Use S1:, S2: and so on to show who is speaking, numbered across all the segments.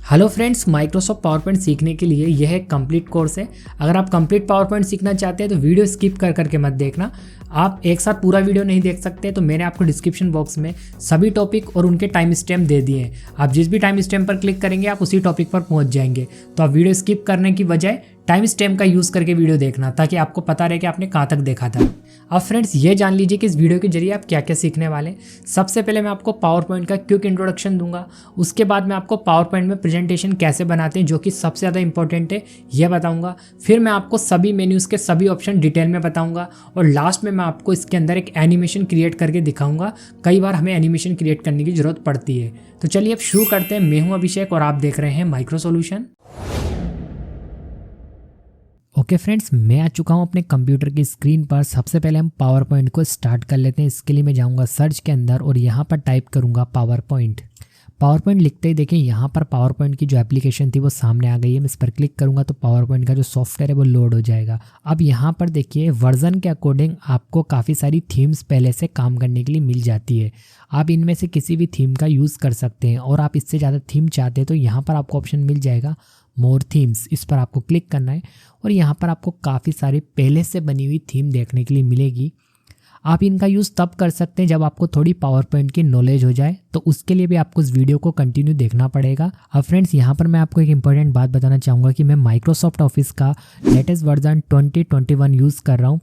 S1: Hello friends, Microsoft power point सीखने के लिए यह एक कंप्लीट कोर्स है। अगर आप कंप्लीट पावर पॉइंट सीखना चाहते हैं तो वीडियो स्किप कर करके मत देखना। आप एक साथ पूरा वीडियो नहीं देख सकते, तो मैंने आपको डिस्क्रिप्शन बॉक्स में सभी टॉपिक और उनके टाइम स्टैम्प दे दिए हैं। आप जिस भी टाइम स्टैम्प पर क्लिक करेंगे आप उसी टॉपिक पर पहुंच जाएंगे। तो आप वीडियो स्किप करने की बजाय टाइम स्टैम्प का यूज़ करके वीडियो देखना, ताकि आपको पता रहे कि आपने कहाँ तक देखा था। अब फ्रेंड्स, ये जान लीजिए कि इस वीडियो के जरिए आप क्या क्या सीखने वाले हैं। सबसे पहले मैं आपको पावर पॉइंट का क्विक इंट्रोडक्शन दूंगा। उसके बाद मैं आपको पावर पॉइंट में प्रेजेंटेशन कैसे बनाते हैं, जो कि सबसे ज़्यादा इंपॉर्टेंट है, यह बताऊंगा। फिर मैं आपको सभी मेन्यूज़ के सभी ऑप्शन डिटेल में बताऊंगा। और लास्ट में मैं आपको इसके अंदर एक एनिमेशन क्रिएट करके दिखाऊंगा। कई बार हमें एनिमेशन क्रिएट करने की ज़रूरत पड़ती है। तो चलिए अब शुरू करते हैं। मैं हूँ अभिषेक और आप देख रहे हैं माइक्रो सॉल्यूशन। ओके फ्रेंड्स, मैं आ चुका हूँ अपने कंप्यूटर की स्क्रीन पर। सबसे पहले हम पावर पॉइंट को स्टार्ट कर लेते हैं। इसके लिए मैं जाऊँगा सर्च के अंदर और यहाँ पर टाइप करूँगा पावर पॉइंट। पावर पॉइंट लिखते ही देखिए यहाँ पर पावर पॉइंट की जो एप्लीकेशन थी वो सामने आ गई है। मैं इस पर क्लिक करूँगा तो पावर पॉइंट का जो सॉफ्टवेयर है वो लोड हो जाएगा। अब यहाँ पर देखिए वर्जन के अकॉर्डिंग आपको काफ़ी सारी थीम्स पहले से काम करने के लिए मिल जाती है। आप इनमें से किसी भी थीम का यूज़ कर सकते हैं, और आप इससे ज़्यादा थीम चाहते हैं तो यहाँ पर आपको ऑप्शन मिल जाएगा मोर थीम्स। इस पर आपको क्लिक करना है और यहाँ पर आपको काफ़ी सारी पहले से बनी हुई थीम देखने के लिए मिलेगी। आप इनका यूज़ तब कर सकते हैं जब आपको थोड़ी पावर पॉइंट की नॉलेज हो जाए, तो उसके लिए भी आपको इस वीडियो को कंटिन्यू देखना पड़ेगा। अब फ्रेंड्स, यहाँ पर मैं आपको एक इंपॉर्टेंट बात बताना चाहूँगा कि मैं माइक्रोसॉफ्ट ऑफिस का लेटेस्ट वर्जन 2021 यूज़ कर रहा हूँ।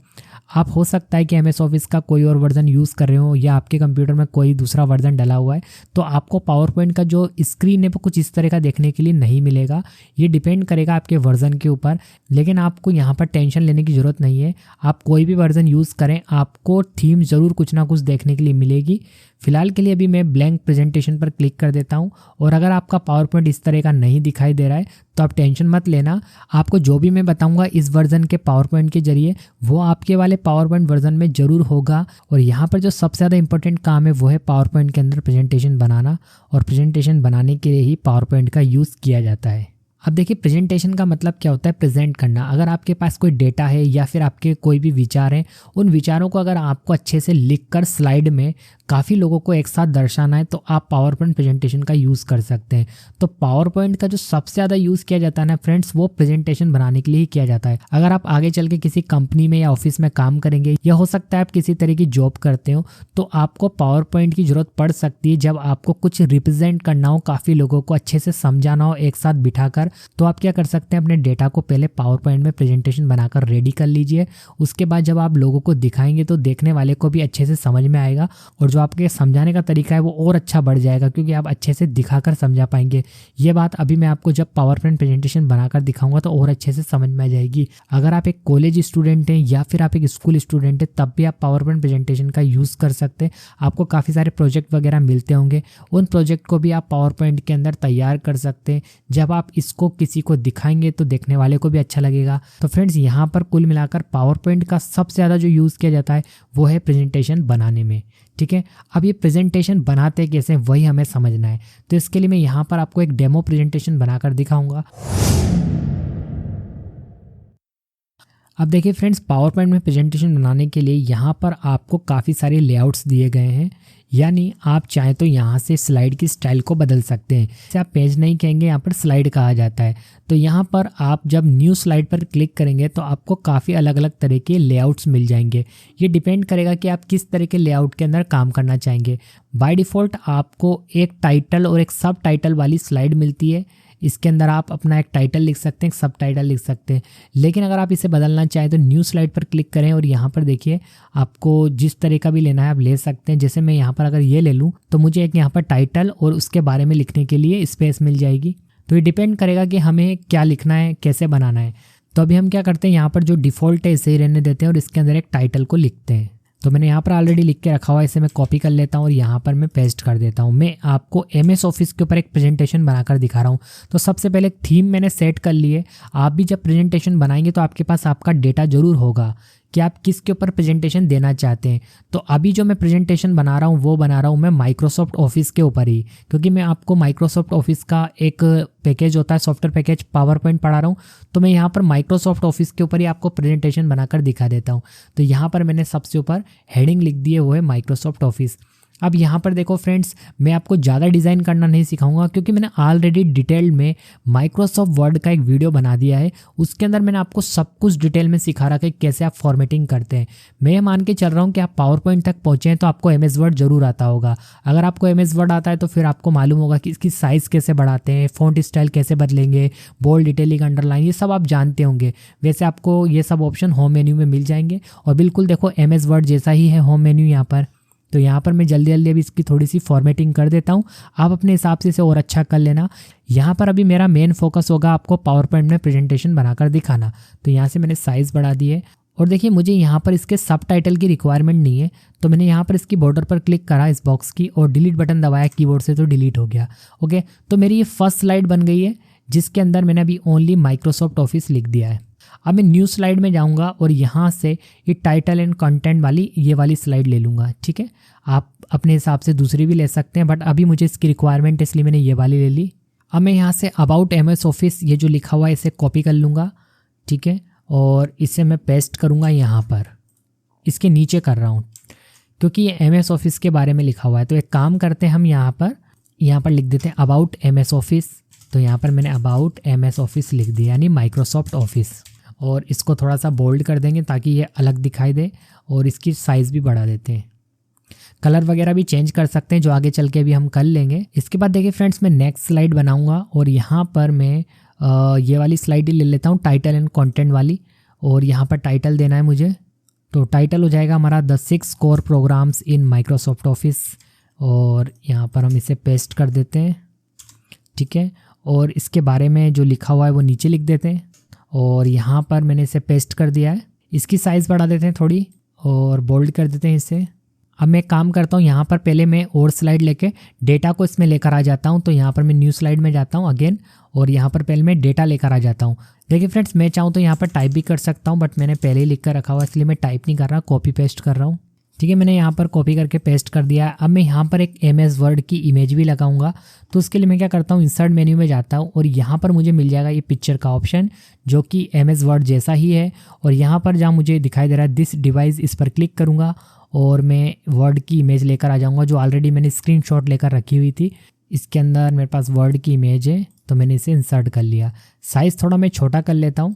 S1: आप हो सकता है कि MS ऑफिस का कोई और वर्जन यूज़ कर रहे हो, या आपके कंप्यूटर में कोई दूसरा वर्जन डला हुआ है, तो आपको पावर पॉइंट का जो स्क्रीन है वो कुछ इस तरह का देखने के लिए नहीं मिलेगा। ये डिपेंड करेगा आपके वर्जन के ऊपर, लेकिन आपको यहाँ पर टेंशन लेने की ज़रूरत नहीं है। आप कोई भी वर्जन यूज़ करें, आपको थीम ज़रूर कुछ ना कुछ देखने के लिए मिलेगी। फिलहाल के लिए अभी मैं ब्लैंक प्रेजेंटेशन पर क्लिक कर देता हूं। और अगर आपका पावर पॉइंट इस तरह का नहीं दिखाई दे रहा है तो आप टेंशन मत लेना। आपको जो भी मैं बताऊंगा इस वर्जन के पावर पॉइंट के जरिए, वो आपके वाले पावर पॉइंट वर्जन में ज़रूर होगा। और यहाँ पर जो सबसे ज़्यादा इंपॉर्टेंट काम है वो है पावर पॉइंट के अंदर प्रेजेंटेशन बनाना, और प्रेजेंटेशन बनाने के लिए ही पावर पॉइंट का यूज़ किया जाता है। अब देखिए, प्रेजेंटेशन का मतलब क्या होता है? प्रेजेंट करना। अगर आपके पास कोई डेटा है या फिर आपके कोई भी विचार हैं, उन विचारों को अगर आपको अच्छे से लिखकर स्लाइड में काफ़ी लोगों को एक साथ दर्शाना है, तो आप पावर पॉइंट प्रेजेंटेशन का यूज़ कर सकते हैं। तो पावर पॉइंट का जो सबसे ज़्यादा यूज़ किया जाता है ना फ्रेंड्स, वो प्रेजेंटेशन बनाने के लिए ही किया जाता है। अगर आप आगे चल के किसी कंपनी में या ऑफिस में काम करेंगे, या हो सकता है आप किसी तरह की जॉब करते हो, तो आपको पावर पॉइंट की ज़रूरत पड़ सकती है। जब आपको कुछ रिप्रेजेंट करना हो, काफ़ी लोगों को अच्छे से समझाना हो एक साथ बिठाकर, तो आप क्या कर सकते हैं, अपने डेटा को पहले पावर पॉइंट में प्रेजेंटेशन बनाकर रेडी कर लीजिए। उसके बाद जब आप लोगों को दिखाएंगे तो देखने वाले को भी अच्छे से समझ में आएगा, और जो आपके समझाने का तरीका है वो और अच्छा बढ़ जाएगा, क्योंकि आप अच्छे से दिखाकर समझा पाएंगे। ये बात अभी मैं आपको जब पावर पॉइंट प्रेजेंटेशन बनाकर दिखाऊंगा तो और अच्छे से समझ में आ जाएगी। अगर आप एक कॉलेज स्टूडेंट हैं या फिर आप एक स्कूल स्टूडेंट हैं, तब भी आप पावर पॉइंट प्रेजेंटेशन का यूज़ कर सकते हैं। आपको काफ़ी सारे प्रोजेक्ट वगैरह मिलते होंगे, उन प्रोजेक्ट को भी आप पावर पॉइंट के अंदर तैयार कर सकते हैं। जब आप इसको किसी को दिखाएंगे तो देखने वाले को भी अच्छा लगेगा। तो फ्रेंड्स, यहाँ पर कुल मिलाकर पावर पॉइंट का सबसे ज़्यादा जो यूज़ किया जाता है वो है प्रेजेंटेशन बनाने में। ठीक है, अब ये प्रेजेंटेशन बनाते कैसे वही हमें समझना है। तो इसके लिए मैं यहाँ पर आपको एक डेमो प्रेजेंटेशन बनाकर दिखाऊंगा। अब देखिए फ्रेंड्स, पावर पॉइंट में प्रेजेंटेशन बनाने के लिए यहाँ पर आपको काफ़ी सारे लेआउट्स दिए गए हैं, यानी आप चाहें तो यहाँ से स्लाइड की स्टाइल को बदल सकते हैं। जैसे आप पेज नहीं कहेंगे, यहाँ पर स्लाइड कहा जाता है। तो यहाँ पर आप जब न्यू स्लाइड पर क्लिक करेंगे तो आपको काफ़ी अलग अलग तरह के लेआउट्स मिल जाएंगे। ये डिपेंड करेगा कि आप किस तरह के लेआउट के अंदर काम करना चाहेंगे। बाय डिफ़ॉल्ट आपको एक टाइटल और एक सब टाइटल वाली स्लाइड मिलती है। इसके अंदर आप अपना एक टाइटल लिख सकते हैं, एक सब टाइटल लिख सकते हैं। लेकिन अगर आप इसे बदलना चाहें तो न्यू स्लाइड पर क्लिक करें, और यहाँ पर देखिए आपको जिस तरह का भी लेना है आप ले सकते हैं। जैसे मैं यहाँ पर अगर ये ले लूँ तो मुझे एक यहाँ पर टाइटल और उसके बारे में लिखने के लिए स्पेस मिल जाएगी। तो ये डिपेंड करेगा कि हमें क्या लिखना है, कैसे बनाना है। तो अभी हम क्या करते हैं, यहाँ पर जो डिफ़ॉल्ट है इसे ही रहने देते हैं और इसके अंदर एक टाइटल को लिखते हैं। तो मैंने यहाँ पर ऑलरेडी लिख के रखा हुआ है, इसे मैं कॉपी कर लेता हूँ और यहाँ पर मैं पेस्ट कर देता हूँ। मैं आपको MS ऑफिस के ऊपर एक प्रेजेंटेशन बनाकर दिखा रहा हूँ। तो सबसे पहले थीम मैंने सेट कर ली है। आप भी जब प्रेजेंटेशन बनाएंगे तो आपके पास आपका डेटा जरूर होगा कि आप किसके ऊपर प्रेजेंटेशन देना चाहते हैं। तो अभी जो मैं प्रेजेंटेशन बना रहा हूँ वो बना रहा हूँ मैं माइक्रोसॉफ्ट ऑफिस के ऊपर ही, क्योंकि मैं आपको माइक्रोसॉफ्ट ऑफिस का एक पैकेज होता है, सॉफ्टवेयर पैकेज पावर पॉइंट पढ़ा रहा हूँ। तो मैं यहाँ पर माइक्रोसॉफ्ट ऑफिस के ऊपर ही आपको प्रेजेंटेशन बनाकर दिखा देता हूँ। तो यहाँ पर मैंने सबसे ऊपर हेडिंग लिख दी है, वो है माइक्रोसॉफ्ट ऑफिस। अब यहाँ पर देखो फ्रेंड्स, मैं आपको ज़्यादा डिज़ाइन करना नहीं सिखाऊंगा क्योंकि मैंने ऑलरेडी डिटेल्ड में माइक्रोसॉफ्ट वर्ड का एक वीडियो बना दिया है। उसके अंदर मैंने आपको सब कुछ डिटेल में सिखा रखा है कैसे आप फॉर्मेटिंग करते हैं। मैं ये मान के चल रहा हूँ कि आप पावर पॉइंट तक पहुँचे हैं तो आपको MS वर्ड जरूर आता होगा। अगर आपको MS वर्ड आता है तो फिर आपको मालूम होगा कि इसकी साइज़ कैसे बढ़ाते हैं, फ़ॉन्ट स्टाइल कैसे बदलेंगे, बोल्ड, डिटेलिंग, अंडरलाइन, ये सब आप जानते होंगे। वैसे आपको ये सब ऑप्शन होम मेन्यू में मिल जाएंगे और बिल्कुल देखो MS वर्ड जैसा ही है होम मेन्यू यहाँ पर। तो यहाँ पर मैं जल्दी जल्दी अभी इसकी थोड़ी सी फॉर्मेटिंग कर देता हूँ, आप अपने हिसाब से इसे और अच्छा कर लेना। यहाँ पर अभी मेरा मेन फोकस होगा आपको पावर पॉइंट में प्रेजेंटेशन बनाकर दिखाना। तो यहाँ से मैंने साइज़ बढ़ा दी है और देखिए मुझे यहाँ पर इसके सब टाइटल की रिक्वायरमेंट नहीं है, तो मैंने यहाँ पर इसकी बॉर्डर पर क्लिक करा इस बॉक्स की और डिलीट बटन दबाया कीबोर्ड से, तो डिलीट हो गया। ओके, तो मेरी ये फर्स्ट स्लाइड बन गई है जिसके अंदर मैंने अभी ओनली माइक्रोसॉफ्ट ऑफिस लिख दिया है। अब मैं न्यू स्लाइड में जाऊंगा और यहाँ से ये टाइटल एंड कंटेंट वाली ये वाली स्लाइड ले लूँगा। ठीक है, आप अपने हिसाब से दूसरी भी ले सकते हैं, बट अभी मुझे इसकी रिक्वायरमेंट है इसलिए मैंने ये वाली ले ली। अब मैं यहाँ से अबाउट MS ऑफिस ये जो लिखा हुआ है इसे कॉपी कर लूँगा। ठीक है, और इसे मैं पेस्ट करूँगा यहाँ पर, इसके नीचे कर रहा हूँ क्योंकि ये MS ऑफिस के बारे में लिखा हुआ है। तो एक काम करते हैं हम यहाँ पर लिख देते हैं अबाउट MS ऑफिस। तो यहाँ पर मैंने अबाउट MS ऑफिस लिख दिया, यानी माइक्रोसॉफ्ट ऑफिस, और इसको थोड़ा सा बोल्ड कर देंगे ताकि ये अलग दिखाई दे और इसकी साइज़ भी बढ़ा देते हैं। कलर वगैरह भी चेंज कर सकते हैं जो आगे चल के अभी हम कर लेंगे। इसके बाद देखिए फ्रेंड्स, मैं नेक्स्ट स्लाइड बनाऊंगा और यहाँ पर मैं ये वाली स्लाइड ही ले लेता हूँ, टाइटल एंड कंटेंट वाली, और यहाँ पर टाइटल देना है मुझे। तो टाइटल हो जाएगा हमारा the 6 core programs in Microsoft Office, और यहाँ पर हम इसे पेस्ट कर देते हैं। ठीक है, और इसके बारे में जो लिखा हुआ है वो नीचे लिख देते हैं और यहाँ पर मैंने इसे पेस्ट कर दिया है। इसकी साइज़ बढ़ा देते हैं थोड़ी और बोल्ड कर देते हैं इसे। अब मैं काम करता हूँ, यहाँ पर पहले मैं और स्लाइड लेके डेटा को इसमें लेकर आ जाता हूँ। तो यहाँ पर मैं न्यू स्लाइड में जाता हूँ अगेन, और यहाँ पर पहले मैं डेटा लेकर आ जाता हूँ। देखिए फ्रेंड्स, मैं चाहूँ तो यहाँ पर टाइप भी कर सकता हूँ, बट मैंने पहले ही लिख कर रखा हुआ इसलिए मैं टाइप नहीं कर रहा, कॉपी पेस्ट कर रहा हूँ। ठीक है, मैंने यहाँ पर कॉपी करके पेस्ट कर दिया। अब मैं यहाँ पर एक MS वर्ड की इमेज भी लगाऊंगा। तो उसके लिए मैं क्या करता हूँ, इंसर्ट मेन्यू में जाता हूँ और यहाँ पर मुझे मिल जाएगा ये पिक्चर का ऑप्शन जो कि MS वर्ड जैसा ही है। और यहाँ पर जहाँ मुझे दिखाई दे रहा है दिस डिवाइस, इस पर क्लिक करूँगा और मैं वर्ड की इमेज लेकर आ जाऊँगा जो ऑलरेडी मैंने स्क्रीनशॉट लेकर रखी हुई थी। इसके अंदर मेरे पास वर्ड की इमेज है तो मैंने इसे इंसर्ट कर लिया। साइज़ थोड़ा मैं छोटा कर लेता हूँ।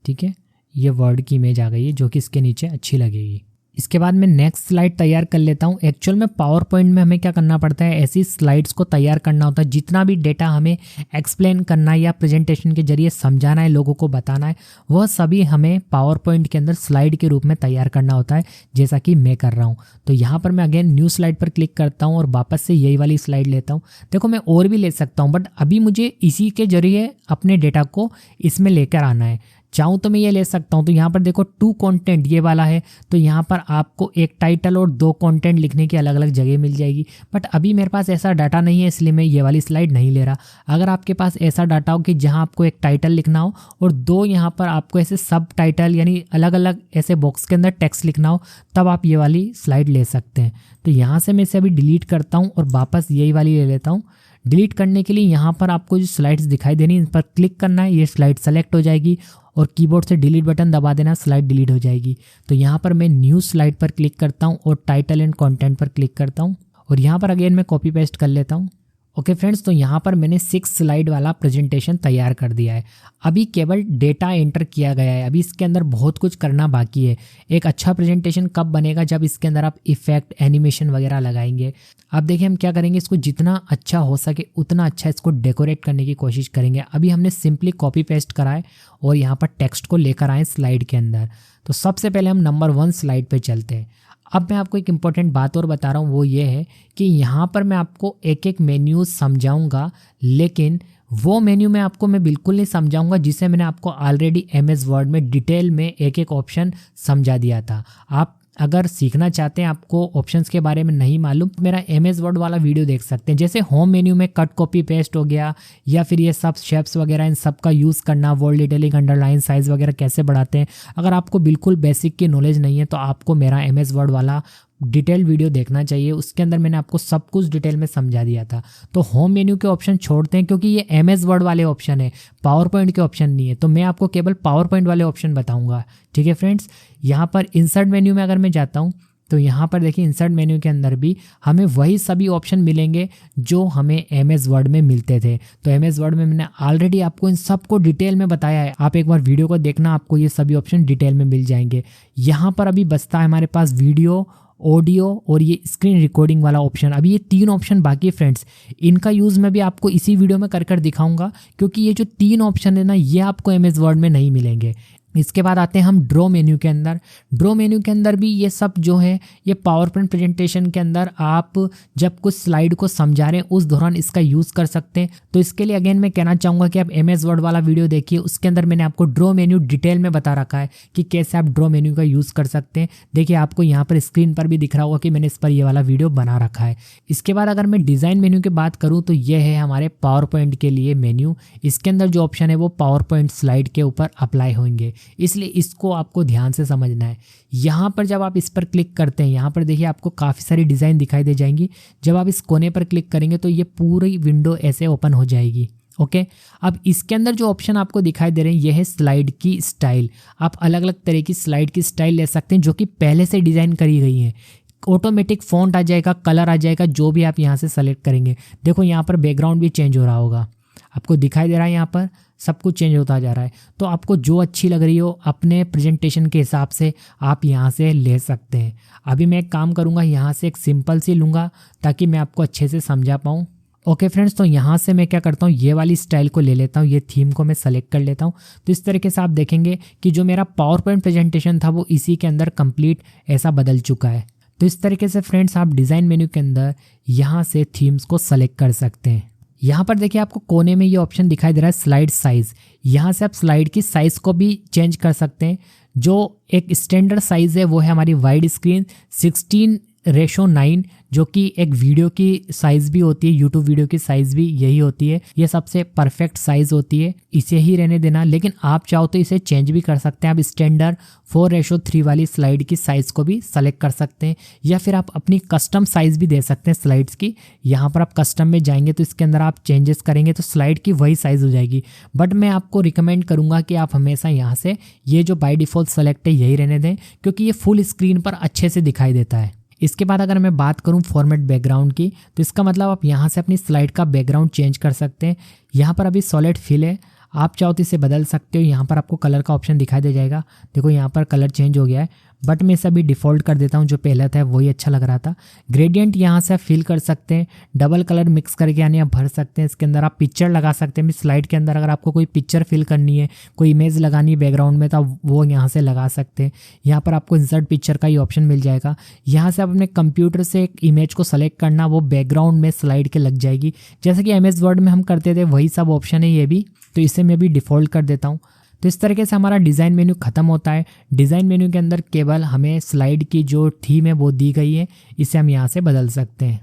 S1: ठीक है, ये वर्ड की इमेज आ गई है जो कि इसके नीचे अच्छी लगेगी। इसके बाद मैं नेक्स्ट स्लाइड तैयार कर लेता हूँ। एक्चुअल में पावर पॉइंट में हमें क्या करना पड़ता है, ऐसी स्लाइड्स को तैयार करना होता है। जितना भी डेटा हमें एक्सप्लेन करना है या प्रेजेंटेशन के जरिए समझाना है, लोगों को बताना है, वह सभी हमें पावर पॉइंट के अंदर स्लाइड के रूप में तैयार करना होता है, जैसा कि मैं कर रहा हूँ। तो यहाँ पर मैं अगेन न्यू स्लाइड पर क्लिक करता हूँ और वापस से यही वाली स्लाइड लेता हूँ। देखो मैं और भी ले सकता हूँ, बट अभी मुझे इसी के जरिए अपने डेटा को इसमें लेकर आना है। चाहूँ तो मैं ये ले सकता हूँ। तो यहाँ पर देखो 2 कंटेंट ये वाला है, तो यहाँ पर आपको एक टाइटल और 2 कंटेंट लिखने की अलग अलग जगह मिल जाएगी। बट अभी मेरे पास ऐसा डाटा नहीं है इसलिए मैं ये वाली स्लाइड नहीं ले रहा। अगर आपके पास ऐसा डाटा हो कि जहाँ आपको एक टाइटल लिखना हो और 2 यहाँ पर आपको ऐसे सब टाइटल यानी अलग अलग ऐसे बॉक्स के अंदर टेक्स्ट लिखना हो, तब आप ये वाली स्लाइड ले सकते हैं। तो यहाँ से मैं इसे अभी डिलीट करता हूँ और वापस यही वाली ले लेता हूँ। डिलीट करने के लिए यहाँ पर आपको जो स्लाइड्स दिखाई देनी इन पर क्लिक करना है, ये स्लाइड सेलेक्ट हो जाएगी और कीबोर्ड से डिलीट बटन दबा देना, स्लाइड डिलीट हो जाएगी। तो यहाँ पर मैं न्यू स्लाइड पर क्लिक करता हूँ और टाइटल एंड कंटेंट पर क्लिक करता हूँ और यहाँ पर अगेन मैं कॉपी पेस्ट कर लेता हूँ। ओके फ्रेंड्स, तो यहाँ पर मैंने 6 स्लाइड वाला प्रेजेंटेशन तैयार कर दिया है। अभी केवल डेटा एंटर किया गया है, अभी इसके अंदर बहुत कुछ करना बाकी है। एक अच्छा प्रेजेंटेशन कब बनेगा, जब इसके अंदर आप इफेक्ट, एनिमेशन वगैरह लगाएंगे। अब देखिए हम क्या करेंगे, इसको जितना अच्छा हो सके उतना अच्छा इसको डेकोरेट करने की कोशिश करेंगे। अभी हमने सिंपली कॉपी पेस्ट कराए और यहाँ पर टेक्स्ट को लेकर आए स्लाइड के अंदर। तो सबसे पहले हम नंबर 1 स्लाइड पे चलते हैं। अब मैं आपको एक इम्पॉर्टेंट बात और बता रहा हूँ, वो ये है कि यहाँ पर मैं आपको एक एक मेन्यू समझाऊंगा, लेकिन वो मेन्यू में आपको मैं बिल्कुल नहीं समझाऊंगा जिसे मैंने आपको ऑलरेडी MS वर्ड में डिटेल में एक एक ऑप्शन समझा दिया था। आप अगर सीखना चाहते हैं, आपको ऑप्शंस के बारे में नहीं मालूम, मेरा MS वर्ड वाला वीडियो देख सकते हैं। जैसे होम मेन्यू में कट, कॉपी, पेस्ट हो गया, या फिर ये सब शेप्स वगैरह इन सब का यूज़ करना, बोल्ड, डिटेलिंग, अंडरलाइन, साइज वगैरह कैसे बढ़ाते हैं। अगर आपको बिल्कुल बेसिक की नॉलेज नहीं है तो आपको मेरा MS वर्ड वाला डिटेल वीडियो देखना चाहिए। उसके अंदर मैंने आपको सब कुछ डिटेल में समझा दिया था। तो होम मेन्यू के ऑप्शन छोड़ते हैं क्योंकि ये MS वर्ड वाले ऑप्शन है, पावर पॉइंट के ऑप्शन नहीं है। तो मैं आपको केवल पावर पॉइंट वाले ऑप्शन बताऊंगा। ठीक है फ्रेंड्स, यहाँ पर इंसर्ट मेन्यू में अगर मैं जाता हूँ तो यहाँ पर देखिए इंसर्ट मेन्यू के अंदर भी हमें वही सभी ऑप्शन मिलेंगे जो हमें MS वर्ड में मिलते थे। तो MS वर्ड में मैंने ऑलरेडी आपको इन सबको डिटेल में बताया है, आप एक बार वीडियो को देखना, आपको ये सभी ऑप्शन डिटेल में मिल जाएंगे। यहाँ पर अभी बचता है हमारे पास वीडियो, ऑडियो और ये स्क्रीन रिकॉर्डिंग वाला ऑप्शन। अभी ये 3 ऑप्शन बाकी है फ्रेंड्स, इनका यूज़ मैं भी आपको इसी वीडियो में कर दिखाऊंगा, क्योंकि ये जो 3 ऑप्शन है ना, ये आपको MS वर्ड में नहीं मिलेंगे। इसके बाद आते हैं हम ड्रॉ मेन्यू के अंदर। ड्रॉ मेन्यू के अंदर भी ये सब जो है, ये पावर पॉइंट प्रेजेंटेशन के अंदर आप जब कुछ स्लाइड को समझा रहे हैं उस दौरान इसका यूज़ कर सकते हैं। तो इसके लिए अगेन मैं कहना चाहूँगा कि आप MS वर्ड वाला वीडियो देखिए, उसके अंदर मैंने आपको ड्रॉ मेन्यू डिटेल में बता रखा है कि कैसे आप ड्रॉ मेन्यू का यूज़ कर सकते हैं। देखिए आपको यहाँ पर स्क्रीन पर भी दिख रहा होगा कि मैंने इस पर ये वाला वीडियो बना रखा है। इसके बाद अगर मैं डिज़ाइन मेन्यू की बात करूँ तो ये है हमारे पावर पॉइंट के लिए मेन्यू। इसके अंदर जो ऑप्शन है वो पावर पॉइंट स्लाइड के ऊपर अप्लाई होंगे, इसलिए इसको आपको ध्यान से समझना है। यहाँ पर जब आप इस पर क्लिक करते हैं, यहाँ पर देखिए आपको काफ़ी सारी डिज़ाइन दिखाई दे जाएंगी। जब आप इस कोने पर क्लिक करेंगे तो ये पूरी विंडो ऐसे ओपन हो जाएगी। ओके, अब इसके अंदर जो ऑप्शन आपको दिखाई दे रहे हैं ये है स्लाइड की स्टाइल। आप अलग अलग तरह की स्लाइड की स्टाइल ले सकते हैं जो कि पहले से डिज़ाइन करी गई हैं। ऑटोमेटिक फ़ॉन्ट आ जाएगा, कलर आ जाएगा, जो भी आप यहाँ से सेलेक्ट करेंगे। देखो यहाँ पर बैकग्राउंड भी चेंज हो रहा होगा, आपको दिखाई दे रहा है, यहाँ पर सब कुछ चेंज होता जा रहा है। तो आपको जो अच्छी लग रही हो अपने प्रेजेंटेशन के हिसाब से आप यहाँ से ले सकते हैं। अभी मैं एक काम करूँगा, यहाँ से एक सिंपल सी लूँगा ताकि मैं आपको अच्छे से समझा पाऊँ। ओके फ्रेंड्स, तो यहाँ से मैं क्या करता हूँ, ये वाली स्टाइल को ले लेता हूँ, ये थीम को मैं सेलेक्ट कर लेता हूँ। तो इस तरीके से आप देखेंगे कि जो मेरा पावर पॉइंट प्रेजेंटेशन था वो इसी के अंदर कंप्लीट ऐसा बदल चुका है। तो इस तरीके से फ्रेंड्स आप डिज़ाइन मेन्यू के अंदर यहाँ से थीम्स को सेलेक्ट कर सकते हैं। यहाँ पर देखिए आपको कोने में ये ऑप्शन दिखाई दे रहा है स्लाइड साइज़। यहाँ से आप स्लाइड की साइज़ को भी चेंज कर सकते हैं। जो एक स्टैंडर्ड साइज़ है वो है हमारी वाइड स्क्रीन 16:9, जो कि एक वीडियो की साइज़ भी होती है, यूट्यूब वीडियो की साइज़ भी यही होती है। ये सबसे परफेक्ट साइज़ होती है, इसे ही रहने देना। लेकिन आप चाहो तो इसे चेंज भी कर सकते हैं। आप स्टैंडर्ड 4:3 वाली स्लाइड की साइज़ को भी सेलेक्ट कर सकते हैं, या फिर आप अपनी कस्टम साइज़ भी दे सकते हैं स्लाइड्स की। यहाँ पर आप कस्टम में जाएंगे तो इसके अंदर आप चेंजेस करेंगे तो स्लाइड की वही साइज़ हो जाएगी। बट मैं आपको रिकमेंड करूँगा कि आप हमेशा यहाँ से ये जो बाय डिफ़ॉल्ट सेलेक्ट है यही रहने दें, क्योंकि ये फुल स्क्रीन पर अच्छे से दिखाई देता है। इसके बाद अगर मैं बात करूं फॉर्मेट बैकग्राउंड की, तो इसका मतलब आप यहाँ से अपनी स्लाइड का बैकग्राउंड चेंज कर सकते हैं। यहाँ पर अभी सॉलिड फिल है, आप चाहो तो इसे बदल सकते हो। यहाँ पर आपको कलर का ऑप्शन दिखाई दे जाएगा। देखो यहाँ पर कलर चेंज हो गया है, बट मैं इसे अभी डिफ़ॉल्ट कर देता हूँ, जो पहला था वही अच्छा लग रहा था। ग्रेडियंट यहाँ से आप फिल कर सकते हैं, डबल कलर मिक्स करके यानी आप भर सकते हैं। इसके अंदर आप पिक्चर लगा सकते हैं। स्लाइड के अंदर अगर आपको कोई पिक्चर फिल करनी है, कोई इमेज लगानी है बैकग्राउंड में, तो आप वो यहाँ से लगा सकते हैं। यहाँ पर आपको इंसर्ट पिक्चर का ही ऑप्शन मिल जाएगा। यहाँ से आप अपने कंप्यूटर से एक इमेज को सेलेक्ट करना, वो बैकग्राउंड में स्लाइड के लग जाएगी, जैसे कि MS वर्ड में हम करते थे वही सब ऑप्शन है ये भी। तो इसे मैं भी डिफ़ॉल्ट कर देता हूँ। तो इस तरीके से हमारा डिज़ाइन मेन्यू ख़त्म होता है। डिज़ाइन मेन्यू के अंदर केवल हमें स्लाइड की जो थीम है वो दी गई है, इसे हम यहाँ से बदल सकते हैं।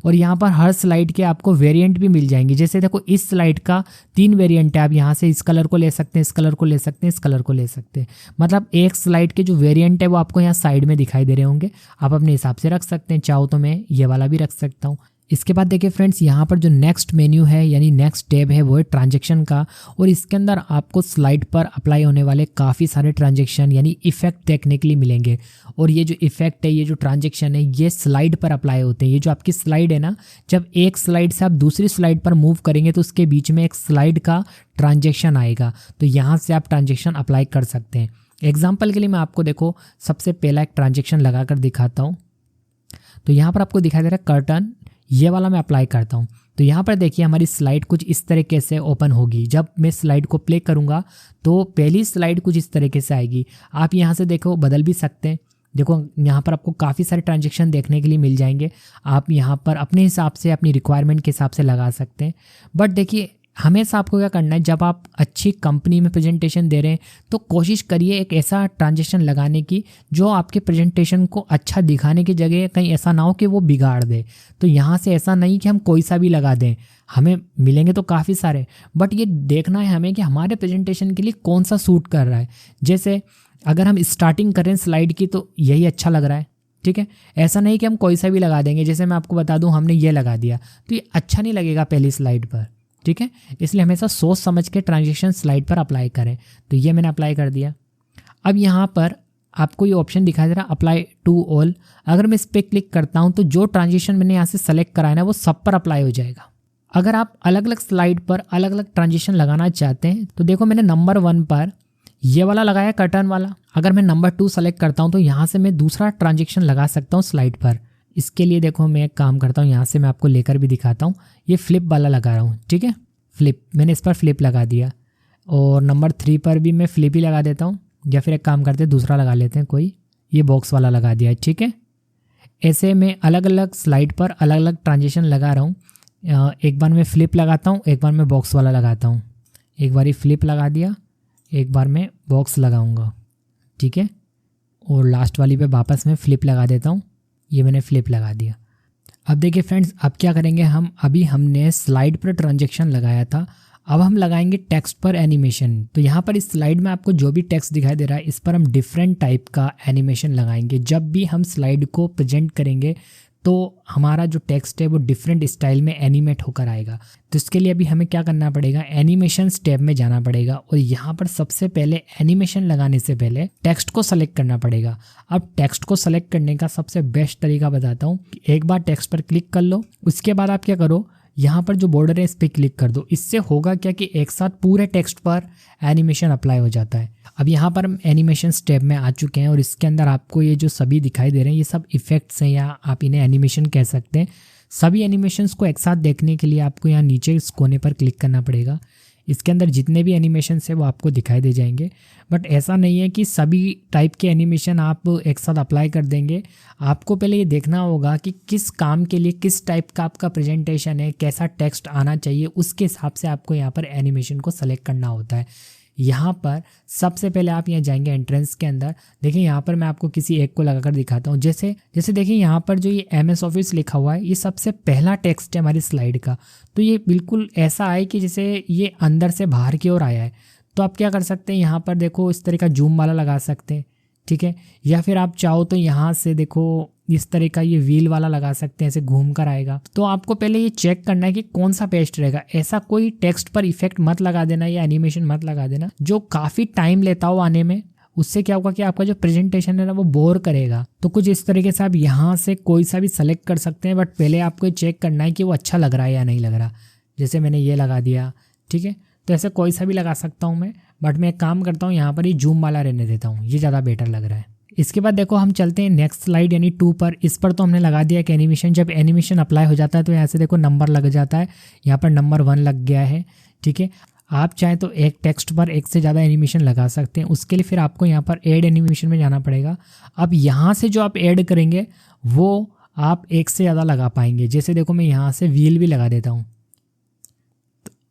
S1: और यहाँ पर हर स्लाइड के आपको वेरिएंट भी मिल जाएंगे। जैसे देखो इस स्लाइड का 3 वेरिएंट है, आप यहाँ से इस कलर को ले सकते हैं, इस कलर को ले सकते हैं, इस कलर को ले सकते हैं। मतलब एक स्लाइड के जो वेरिएंट है वो आपको यहाँ साइड में दिखाई दे रहे होंगे, आप अपने हिसाब से रख सकते हैं। चाहो तो मैं ये वाला भी रख सकता हूँ। इसके बाद देखिए फ्रेंड्स, यहाँ पर जो नेक्स्ट मेन्यू है यानी नेक्स्ट टैब है वो है ट्रांजैक्शन का। और इसके अंदर आपको स्लाइड पर अप्लाई होने वाले काफ़ी सारे ट्रांजैक्शन यानी इफेक्ट देखने के लिए मिलेंगे। और ये जो इफेक्ट है, ये जो ट्रांजैक्शन है, ये स्लाइड पर अप्लाई होते हैं। ये जो आपकी स्लाइड है ना, जब एक स्लाइड से आप दूसरी स्लाइड पर मूव करेंगे तो उसके बीच में एक स्लाइड का ट्रांजैक्शन आएगा, तो यहाँ से आप ट्रांजैक्शन अप्लाई कर सकते हैं। एग्जाम्पल के लिए मैं आपको देखो सबसे पहला एक ट्रांजैक्शन लगा कर दिखाता हूँ। तो यहाँ पर आपको दिखाई दे रहा है कर्टन, ये वाला मैं अप्लाई करता हूँ। तो यहाँ पर देखिए हमारी स्लाइड कुछ इस तरीके से ओपन होगी। जब मैं स्लाइड को प्ले करूँगा तो पहली स्लाइड कुछ इस तरीके से आएगी। आप यहाँ से देखो बदल भी सकते हैं। देखो यहाँ पर आपको काफ़ी सारे ट्रांजैक्शन देखने के लिए मिल जाएंगे। आप यहाँ पर अपने हिसाब से, अपनी रिक्वायरमेंट के हिसाब से लगा सकते हैं। बट देखिए हमेशा आपको क्या करना है, जब आप अच्छी कंपनी में प्रेजेंटेशन दे रहे हैं तो कोशिश करिए एक ऐसा ट्रांजैक्शन लगाने की जो आपके प्रेजेंटेशन को अच्छा दिखाने की जगह कहीं ऐसा ना हो कि वो बिगाड़ दे। तो यहाँ से ऐसा नहीं कि हम कोई सा भी लगा दें, हमें मिलेंगे तो काफ़ी सारे, बट ये देखना है हमें कि हमारे प्रेजेंटेशन के लिए कौन सा सूट कर रहा है। जैसे अगर हम स्टार्टिंग करें स्लाइड की तो यही अच्छा लग रहा है, ठीक है। ऐसा नहीं कि हम कोई सा भी लगा देंगे। जैसे मैं आपको बता दूं, हमने ये लगा दिया तो ये अच्छा नहीं लगेगा पहली स्लाइड पर, ठीक है। इसलिए हमेशा सोच समझ के ट्रांजैक्शन स्लाइड पर अप्लाई करें। तो ये मैंने अप्लाई कर दिया। अब यहाँ पर आपको ये ऑप्शन दिखाई दे रहा है अप्लाई टू ऑल। अगर मैं इस पर क्लिक करता हूँ तो जो ट्रांजिशन मैंने यहाँ से सेलेक्ट कराया ना वो सब पर अप्लाई हो जाएगा। अगर आप अलग अलग स्लाइड पर अलग अलग ट्रांजिशन लगाना चाहते हैं तो देखो मैंने नंबर 1 पर ये वाला लगाया कर्टन वाला। अगर मैं नंबर 2 सेलेक्ट करता हूँ तो यहाँ से मैं दूसरा ट्रांजिशन लगा सकता हूँ स्लाइड पर। इसके लिए देखो मैं एक काम करता हूँ, यहाँ से मैं आपको लेकर भी दिखाता हूँ। ये फ्लिप वाला लगा रहा हूँ, ठीक है, फ्लिप। मैंने इस पर फ्लिप लगा दिया और नंबर 3 पर भी मैं फ्लिप ही लगा देता हूँ, या फिर एक काम करते हैं दूसरा लगा लेते हैं कोई, ये बॉक्स वाला लगा दिया, ठीक है। ऐसे मैं अलग अलग स्लाइड पर अलग अलग ट्रांजिशन लगा रहा हूँ। एक बार मैं फ्लिप लगाता हूँ, एक बार मैं बॉक्स वाला लगाता हूँ। एक बार ये फ्लिप लगा दिया, एक बार मैं बॉक्स लगाऊंगा, ठीक है। और लास्ट वाली पे वापस मैं फ्लिप लगा देता हूँ। ये मैंने फ्लिप लगा दिया। अब देखिए फ्रेंड्स, अब क्या करेंगे हम, अभी हमने स्लाइड पर ट्रांजैक्शन लगाया था, अब हम लगाएंगे टेक्स्ट पर एनिमेशन। तो यहाँ पर इस स्लाइड में आपको जो भी टेक्स्ट दिखाई दे रहा है इस पर हम डिफरेंट टाइप का एनिमेशन लगाएंगे। जब भी हम स्लाइड को प्रेजेंट करेंगे तो हमारा जो टेक्स्ट है वो डिफरेंट स्टाइल में एनिमेट होकर आएगा। तो इसके लिए अभी हमें क्या करना पड़ेगा, एनिमेशन टैब में जाना पड़ेगा और यहाँ पर सबसे पहले एनिमेशन लगाने से पहले टेक्स्ट को सेलेक्ट करना पड़ेगा। अब टेक्स्ट को सेलेक्ट करने का सबसे बेस्ट तरीका बताता हूँ। एक बार टेक्स्ट पर क्लिक कर लो, उसके बाद आप क्या करो, यहाँ पर जो बॉर्डर है इस पर क्लिक कर दो। इससे होगा क्या कि एक साथ पूरे टेक्स्ट पर एनिमेशन अप्लाई हो जाता है। अब यहाँ पर हम एनिमेशन टैब में आ चुके हैं और इसके अंदर आपको ये जो सभी दिखाई दे रहे हैं ये सब इफेक्ट्स हैं, या आप इन्हें एनिमेशन कह सकते हैं। सभी एनिमेशंस को एक साथ देखने के लिए आपको यहाँ नीचे इस कोने पर क्लिक करना पड़ेगा। इसके अंदर जितने भी एनिमेशंस है वो आपको दिखाई दे जाएंगे, बट ऐसा नहीं है कि सभी टाइप के एनिमेशन आप एक साथ अप्लाई कर देंगे। आपको पहले ये देखना होगा कि किस काम के लिए किस टाइप का आपका प्रेजेंटेशन है, कैसा टेक्स्ट आना चाहिए, उसके हिसाब से आपको यहाँ पर एनिमेशन को सेलेक्ट करना होता है। यहाँ पर सबसे पहले आप यहाँ जाएंगे एंट्रेंस के अंदर। देखिए यहाँ पर मैं आपको किसी एक को लगाकर दिखाता हूँ। जैसे देखिए यहाँ पर जो ये MS ऑफिस लिखा हुआ है ये सबसे पहला टेक्स्ट है हमारी स्लाइड का। तो ये बिल्कुल ऐसा है कि जैसे ये अंदर से बाहर की ओर आया है। तो आप क्या कर सकते हैं, यहाँ पर देखो इस तरह का जूम वाला लगा सकते हैं, ठीक है। या फिर आप चाहो तो यहाँ से देखो इस तरह का ये व्हील वाला लगा सकते हैं, ऐसे घूम कर आएगा। तो आपको पहले ये चेक करना है कि कौन सा पेस्ट रहेगा। ऐसा कोई टेक्स्ट पर इफेक्ट मत लगा देना या एनिमेशन मत लगा देना जो काफ़ी टाइम लेता हो आने में। उससे क्या होगा कि आपका जो प्रेजेंटेशन है ना वो बोर करेगा। तो कुछ इस तरीके से आप यहाँ से कोई सा भी सेलेक्ट कर सकते हैं, बट पहले आपको चेक करना है कि वो अच्छा लग रहा है या नहीं लग रहा। जैसे मैंने ये लगा दिया, ठीक है। तो ऐसे कोई सा भी लगा सकता हूँ मैं, बट मैं एक काम करता हूँ यहाँ पर ये जूम वाला रहने देता हूँ, ये ज़्यादा बेटर लग रहा है। इसके बाद देखो हम चलते हैं नेक्स्ट स्लाइड यानी 2 पर। इस पर तो हमने लगा दिया कि एनिमेशन, जब एनिमेशन अप्लाई हो जाता है तो यहाँ से देखो नंबर लग जाता है। यहाँ पर नंबर 1 लग गया है, ठीक है। आप चाहें तो एक टेक्स्ट पर एक से ज़्यादा एनिमेशन लगा सकते हैं। उसके लिए फिर आपको यहाँ पर ऐड एनिमेशन में जाना पड़ेगा। अब यहाँ से जो आप ऐड करेंगे वो आप एक से ज़्यादा लगा पाएंगे। जैसे देखो मैं यहाँ से व्हील भी लगा देता हूँ।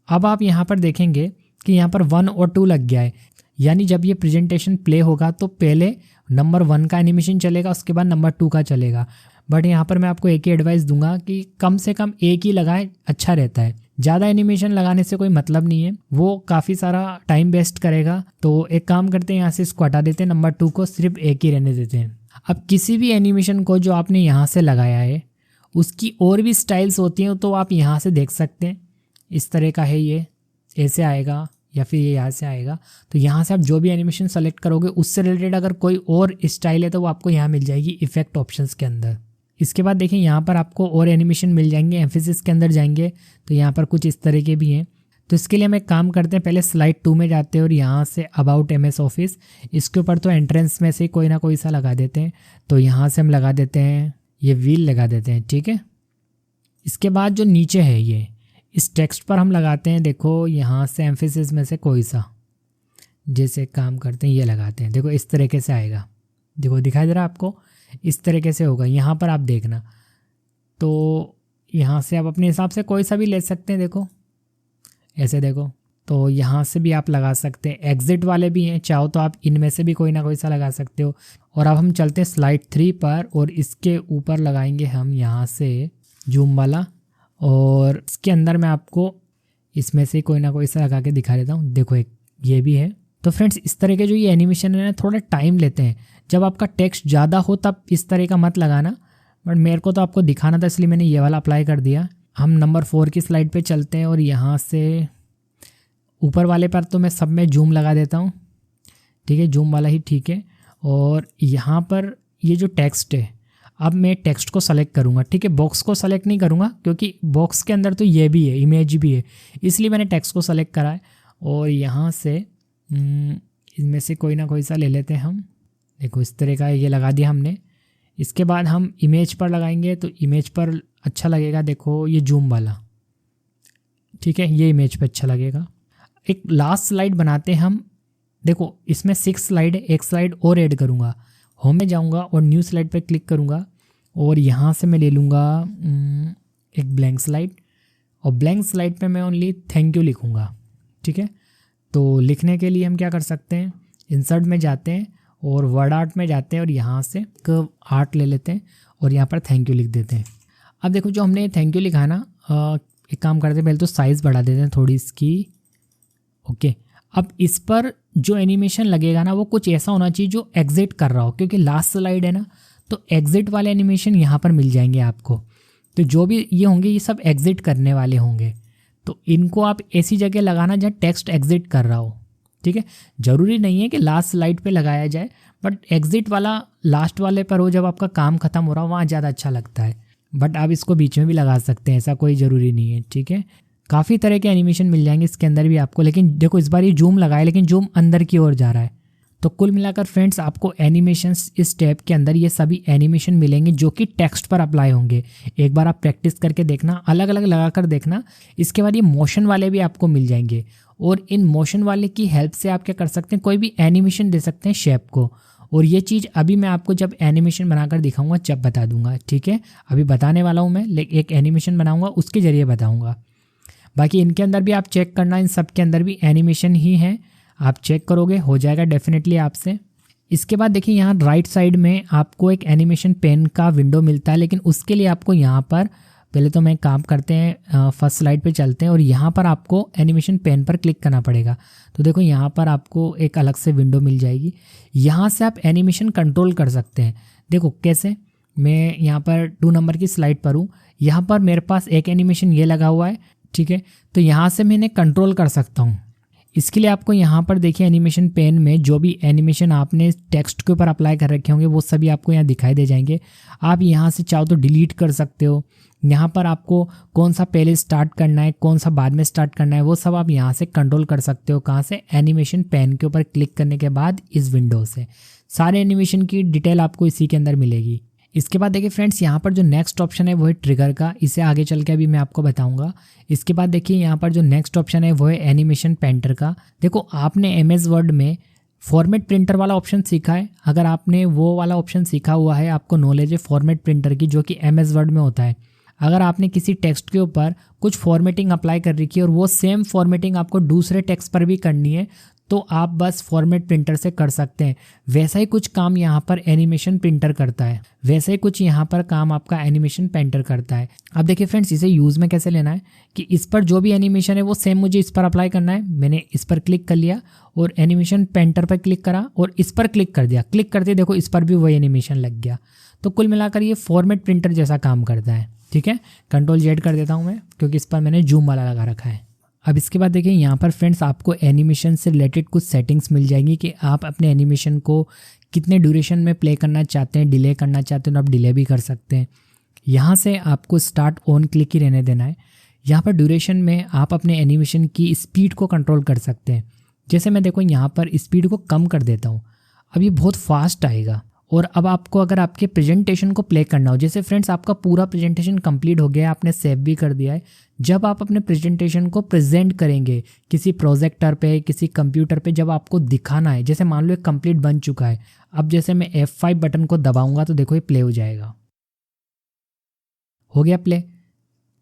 S1: अब आप यहाँ पर देखेंगे कि यहाँ पर 1 और 2 लग गया है, यानी जब ये प्रेजेंटेशन प्ले होगा तो पहले नंबर 1 का एनिमेशन चलेगा, उसके बाद नंबर 2 का चलेगा। बट यहाँ पर मैं आपको एक ही एडवाइस दूंगा कि कम से कम एक ही लगाएं, अच्छा रहता है। ज़्यादा एनिमेशन लगाने से कोई मतलब नहीं है, वो काफ़ी सारा टाइम वेस्ट करेगा। तो एक काम करते हैं, यहाँ से इसको हटा देते हैं, नंबर 2 को सिर्फ एक ही रहने देते हैं। अब किसी भी एनिमेशन को जो आपने यहाँ से लगाया है उसकी और भी स्टाइल्स होती हैं, तो आप यहाँ से देख सकते हैं। इस तरह का है, ये ऐसे आएगा या फिर ये यहाँ से आएगा। तो यहाँ से आप जो भी एनिमेशन सेलेक्ट करोगे उससे रिलेटेड अगर कोई और स्टाइल है तो वो आपको यहाँ मिल जाएगी इफेक्ट ऑप्शंस के अंदर। इसके बाद देखिए यहाँ पर आपको और एनिमेशन मिल जाएंगे। एम्फेसिस के अंदर जाएंगे तो यहाँ पर कुछ इस तरह के भी हैं। तो इसके लिए हम एक काम करते हैं, पहले स्लाइड 2 में जाते हैं और यहाँ से अबाउट MS ऑफिस, इसके ऊपर तो एंट्रेंस में से कोई ना कोई सा लगा देते हैं। तो यहाँ से हम लगा देते हैं, ये व्हील लगा देते हैं, ठीक है। इसके बाद जो नीचे है ये इस टेक्स्ट पर हम लगाते हैं, देखो यहाँ से एम्फेसिस में से कोई सा, जैसे काम करते हैं ये लगाते हैं। देखो इस तरीके से आएगा, देखो दिखाई दे रहा है आपको, इस तरीके से होगा। यहाँ पर आप देखना, तो यहाँ से आप अपने हिसाब से कोई सा भी ले सकते हैं। देखो ऐसे देखो, तो यहाँ से भी आप लगा सकते हैं। एग्जिट वाले भी हैं, चाहो तो आप इनमें से भी कोई ना कोई सा लगा सकते हो। और अब हम चलते हैं स्लाइड 3 पर और इसके ऊपर लगाएंगे हम यहाँ से जूम वाला, और इसके अंदर मैं आपको इसमें से कोई ना कोई सा लगा के दिखा देता हूँ। देखो एक ये भी है। तो फ्रेंड्स इस तरह के जो ये एनिमेशन है ना थोड़ा टाइम लेते हैं। जब आपका टेक्स्ट ज़्यादा हो तब इस तरह का मत लगाना, बट मेरे को तो आपको दिखाना था इसलिए मैंने ये वाला अप्लाई कर दिया। हम नंबर 4 की स्लाइड पे चलते हैं और यहाँ से ऊपर वाले पर तो मैं सब में जूम लगा देता हूँ, ठीक है, जूम वाला ही ठीक है। और यहाँ पर ये जो टेक्स्ट है, अब मैं टेक्स्ट को सेलेक्ट करूँगा, ठीक है। बॉक्स को सेलेक्ट नहीं करूँगा क्योंकि बॉक्स के अंदर तो ये भी है, इमेज भी है, इसलिए मैंने टेक्स्ट को सेलेक्ट करा है। और यहाँ से इनमें से कोई ना कोई सा ले लेते हैं हम। देखो इस तरह का ये लगा दिया हमने। इसके बाद हम इमेज पर लगाएंगे तो इमेज पर अच्छा लगेगा। देखो ये जूम वाला, ठीक है, ये इमेज पे अच्छा लगेगा। एक लास्ट स्लाइड बनाते हैं हम। देखो इसमें 6 स्लाइड है, एक स्लाइड और ऐड करूँगा। होम में जाऊँगा और न्यू स्लाइड पे क्लिक करूँगा और यहाँ से मैं ले लूँगा एक ब्लैंक स्लाइड, और ब्लैंक स्लाइड पे मैं ओनली थैंक यू लिखूँगा, ठीक है। तो लिखने के लिए हम क्या कर सकते हैं, इंसर्ट में जाते हैं और वर्ड आर्ट में जाते हैं और यहाँ से कर्व आर्ट ले लेते हैं और यहाँ पर थैंक यू लिख देते हैं। अब देखो जो हमने थैंक यू लिखा है ना, एक काम करते हैं, पहले तो साइज़ बढ़ा देते हैं थोड़ी इसकी, ओके। अब इस पर जो एनिमेशन लगेगा ना वो कुछ ऐसा होना चाहिए जो एग्जिट कर रहा हो, क्योंकि लास्ट स्लाइड है ना, तो एग्जिट वाले एनिमेशन यहाँ पर मिल जाएंगे आपको। तो जो भी ये होंगे ये सब एग्जिट करने वाले होंगे, तो इनको आप ऐसी जगह लगाना जहाँ टेक्स्ट एग्जिट कर रहा हो, ठीक है। ज़रूरी नहीं है कि लास्ट स्लाइड पे लगाया जाए, बट एग्जिट वाला लास्ट वाले पर हो, जब आपका काम खत्म हो रहा हो वहाँ ज़्यादा अच्छा लगता है। बट आप इसको बीच में भी लगा सकते हैं, ऐसा कोई ज़रूरी नहीं है, ठीक है। काफ़ी तरह के एनिमेशन मिल जाएंगे इसके अंदर भी आपको, लेकिन देखो इस बार ये जूम लगाए, लेकिन जूम अंदर की ओर जा रहा है। तो कुल मिलाकर फ्रेंड्स आपको एनिमेशंस इस टैब के अंदर ये सभी एनिमेशन मिलेंगे जो कि टेक्स्ट पर अप्लाई होंगे। एक बार आप प्रैक्टिस करके देखना, अलग अलग लगा कर देखना। इसके बाद ये मोशन वाले भी आपको मिल जाएंगे, और इन मोशन वाले की हेल्प से आप क्या कर सकते हैं, कोई भी एनिमेशन दे सकते हैं शेप को। और ये चीज़ अभी मैं आपको जब एनिमेशन बनाकर दिखाऊंगा जब बता दूंगा, ठीक है। अभी बताने वाला हूँ मैं, एक एनिमेशन बनाऊंगा उसके ज़रिए बताऊँगा। बाकी इनके अंदर भी आप चेक करना, इन सब के अंदर भी एनिमेशन ही है, आप चेक करोगे हो जाएगा डेफिनेटली आपसे। इसके बाद देखिए यहाँ राइट साइड में आपको एक एनिमेशन पेन का विंडो मिलता है, लेकिन उसके लिए आपको यहाँ पर पहले तो मैं काम करते हैं, फर्स्ट स्लाइड पे चलते हैं और यहाँ पर आपको एनिमेशन पेन पर क्लिक करना पड़ेगा। तो देखो यहाँ पर आपको एक अलग से विंडो मिल जाएगी, यहाँ से आप एनिमेशन कंट्रोल कर सकते हैं। देखो कैसे, मैं यहाँ पर 2 नंबर की स्लाइड पर हूँ, यहाँ पर मेरे पास एक एनिमेशन ये लगा हुआ है, ठीक है। तो यहाँ से मैं इन्हें कंट्रोल कर सकता हूँ। इसके लिए आपको यहाँ पर देखिए एनिमेशन पेन में जो भी एनिमेशन आपने टेक्स्ट के ऊपर अप्लाई कर रखे होंगे वो सभी आपको यहाँ दिखाई दे जाएंगे। आप यहाँ से चाहो तो डिलीट कर सकते हो। यहाँ पर आपको कौन सा पहले स्टार्ट करना है, कौन सा बाद में स्टार्ट करना है, वो सब आप यहाँ से कंट्रोल कर सकते हो। कहाँ से, एनिमेशन पेन के ऊपर क्लिक करने के बाद इस विंडो से सारे एनिमेशन की डिटेल आपको इसी के अंदर मिलेगी। इसके बाद देखिए फ्रेंड्स यहाँ पर जो नेक्स्ट ऑप्शन है वो है ट्रिगर का, इसे आगे चल के अभी मैं आपको बताऊंगा। इसके बाद देखिए यहाँ पर जो नेक्स्ट ऑप्शन है वो है एनिमेशन पेंटर का। देखो आपने एमएस वर्ड में फॉर्मेट प्रिंटर वाला ऑप्शन सीखा है, अगर आपने वो वाला ऑप्शन सीखा हुआ है, आपको नॉलेज है फॉर्मेट प्रिंटर की जो कि एमएस वर्ड में होता है। अगर आपने किसी टेक्स्ट के ऊपर कुछ फॉर्मेटिंग अप्लाई कर रखी है और वो सेम फॉर्मेटिंग आपको दूसरे टेक्स्ट पर भी करनी है, तो आप बस फॉर्मेट प्रिंटर से कर सकते हैं। वैसा ही कुछ काम यहाँ पर एनिमेशन प्रिंटर करता है, वैसे ही कुछ यहाँ पर काम आपका एनिमेशन पेंटर करता है। अब देखिए फ्रेंड्स इसे यूज़ में कैसे लेना है कि इस पर जो भी एनिमेशन है वो सेम मुझे इस पर अप्लाई करना है। मैंने इस पर क्लिक कर लिया और एनिमेशन पेंटर पर क्लिक करा और इस पर क्लिक कर दिया। क्लिक करते देखो इस पर भी वही एनिमेशन लग गया। तो कुल मिलाकर ये फॉर्मेट प्रिंटर जैसा काम करता है, ठीक है। Ctrl+Z कर देता हूँ मैं क्योंकि इस पर मैंने जूम वाला लगा रखा है। अब इसके बाद देखिए यहाँ पर फ्रेंड्स आपको एनिमेशन से रिलेटेड कुछ सेटिंग्स मिल जाएंगी कि आप अपने एनिमेशन को कितने ड्यूरेशन में प्ले करना चाहते हैं, डिले करना चाहते हैं तो आप डिले भी कर सकते हैं। यहाँ से आपको स्टार्ट ऑन क्लिक ही रहने देना है। यहाँ पर ड्यूरेशन में आप अपने एनिमेशन की स्पीड को कंट्रोल कर सकते हैं। जैसे मैं देखो यहाँ पर स्पीड को कम कर देता हूँ, अब ये बहुत फास्ट आएगा। और अब आपको अगर आपके प्रेजेंटेशन को प्ले करना हो, जैसे फ्रेंड्स आपका पूरा प्रेजेंटेशन कंप्लीट हो गया है, आपने सेव भी कर दिया है, जब आप अपने प्रेजेंटेशन को प्रेजेंट करेंगे किसी प्रोजेक्टर पे, किसी कंप्यूटर पे, जब आपको दिखाना है, जैसे मान लो ये कंप्लीट बन चुका है, अब जैसे मैं F5 बटन को दबाऊंगा तो देखो ये प्ले हो जाएगा, हो गया प्ले।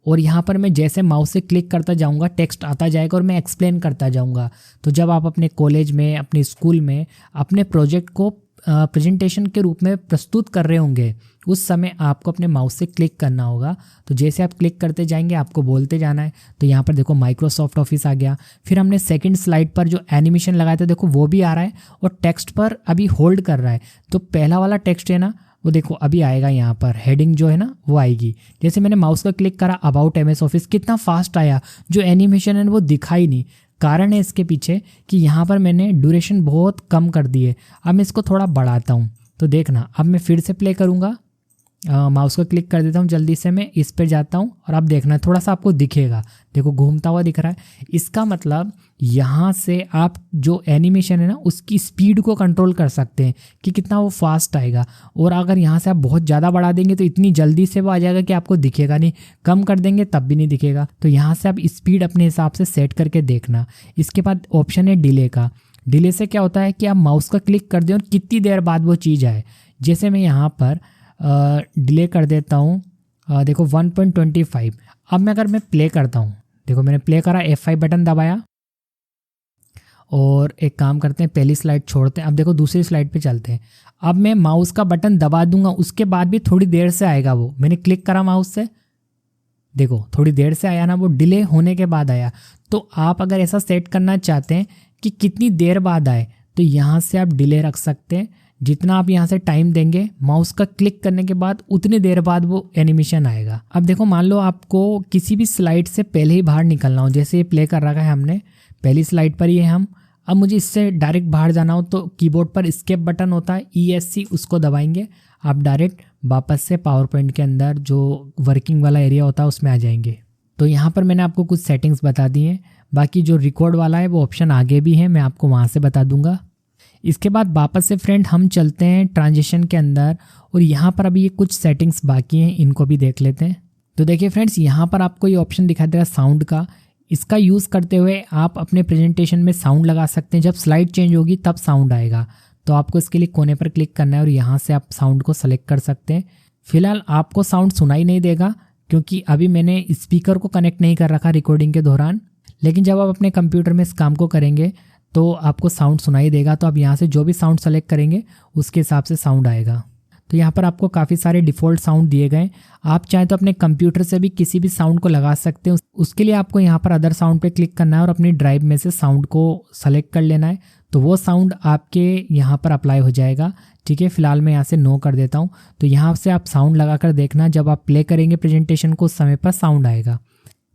S1: और यहाँ पर मैं जैसे माउस से क्लिक करता जाऊँगा टेक्स्ट आता जाएगा और मैं एक्सप्लेन करता जाऊँगा। तो जब आप अपने कॉलेज में, अपने स्कूल में अपने प्रोजेक्ट को प्रेजेंटेशन के रूप में प्रस्तुत कर रहे होंगे, उस समय आपको अपने माउस से क्लिक करना होगा। तो जैसे आप क्लिक करते जाएंगे आपको बोलते जाना है। तो यहाँ पर देखो माइक्रोसॉफ्ट ऑफिस आ गया। फिर हमने सेकंड स्लाइड पर जो एनिमेशन लगाया था देखो वो भी आ रहा है और टेक्स्ट पर अभी होल्ड कर रहा है। तो पहला वाला टेक्स्ट है ना वो देखो अभी आएगा, यहाँ पर हेडिंग जो है ना वो आएगी। जैसे मैंने माउस का क्लिक करा अबाउट एमएस ऑफिस, कितना फास्ट आया, जो एनिमेशन है वो दिखा ही नहीं। कारण है इसके पीछे कि यहाँ पर मैंने ड्यूरेशन बहुत कम कर दी है। अब मैं इसको थोड़ा बढ़ाता हूँ, तो देखना अब मैं फिर से प्ले करूँगा, माउस को क्लिक कर देता हूँ, जल्दी से मैं इस पर जाता हूँ और अब देखना थोड़ा सा आपको दिखेगा, देखो घूमता हुआ दिख रहा है। इसका मतलब यहाँ से आप जो एनिमेशन है ना उसकी स्पीड को कंट्रोल कर सकते हैं कि कितना वो फास्ट आएगा। और अगर यहाँ से आप बहुत ज़्यादा बढ़ा देंगे तो इतनी जल्दी से वो आ जाएगा कि आपको दिखेगा नहीं, कम कर देंगे तब भी नहीं दिखेगा। तो यहाँ से आप स्पीड अपने हिसाब से सेट करके देखना। इसके बाद ऑप्शन है डिले का। डिले से क्या होता है कि आप माउस का क्लिक कर दें और कितनी देर बाद वो चीज़ आए। जैसे मैं यहाँ पर डिले कर देता हूँ, देखो 1.25। अब मैं अगर मैं प्ले करता हूँ, देखो मैंने प्ले करा, F5 बटन दबाया और एक काम करते हैं, पहली स्लाइड छोड़ते हैं। अब देखो दूसरी स्लाइड पे चलते हैं। अब मैं माउस का बटन दबा दूंगा, उसके बाद भी थोड़ी देर से आएगा वो। मैंने क्लिक करा माउस से, देखो थोड़ी देर से आया ना, वो डिले होने के बाद आया। तो आप अगर ऐसा सेट करना चाहते हैं कि कितनी देर बाद आए तो यहाँ से आप डिले रख सकते हैं। जितना आप यहाँ से टाइम देंगे माउस का क्लिक करने के बाद उतनी देर बाद वो एनिमेशन आएगा। अब देखो मान लो आपको किसी भी स्लाइड से पहले ही बाहर निकलना हो, जैसे ये प्ले कर रखा है हमने, पहली स्लाइड पर ही है हम। अब मुझे इससे डायरेक्ट बाहर जाना हो तो कीबोर्ड पर एस्केप बटन होता है, ESC, उसको दबाएंगे, आप डायरेक्ट वापस से पावर पॉइंट के अंदर जो वर्किंग वाला एरिया होता है उसमें आ जाएंगे। तो यहाँ पर मैंने आपको कुछ सेटिंग्स बता दी हैं, बाकी जो रिकॉर्ड वाला है वो ऑप्शन आगे भी है, मैं आपको वहाँ से बता दूंगा। इसके बाद वापस से फ्रेंड हम चलते हैं ट्रांजिशन के अंदर और यहाँ पर अभी ये कुछ सेटिंग्स बाकी हैं, इनको भी देख लेते हैं। तो देखिए फ्रेंड्स, यहाँ पर आपको ये ऑप्शन दिखाई दे रहा है साउंड का। इसका यूज़ करते हुए आप अपने प्रेजेंटेशन में साउंड लगा सकते हैं। जब स्लाइड चेंज होगी तब साउंड आएगा। तो आपको इसके लिए कोने पर क्लिक करना है और यहाँ से आप साउंड को सेलेक्ट कर सकते हैं। फिलहाल आपको साउंड सुनाई नहीं देगा क्योंकि अभी मैंने स्पीकर को कनेक्ट नहीं कर रखा रिकॉर्डिंग के दौरान, लेकिन जब आप अपने कंप्यूटर में इस काम को करेंगे तो आपको साउंड सुनाई देगा। तो आप यहाँ से जो भी साउंड सेलेक्ट करेंगे उसके हिसाब से साउंड आएगा। तो यहाँ पर आपको काफ़ी सारे डिफ़ॉल्ट साउंड दिए गए। आप चाहें तो अपने कंप्यूटर से भी किसी भी साउंड को लगा सकते हैं। उसके लिए आपको यहाँ पर अदर साउंड पे क्लिक करना है और अपनी ड्राइव में से साउंड को सेलेक्ट कर लेना है, तो वो साउंड आपके यहाँ पर अप्लाई हो जाएगा। ठीक है, फिलहाल मैं यहाँ से नो कर देता हूँ। तो यहाँ से आप साउंड लगा कर देखना, जब आप प्ले करेंगे प्रेजेंटेशन को उस समय पर साउंड आएगा।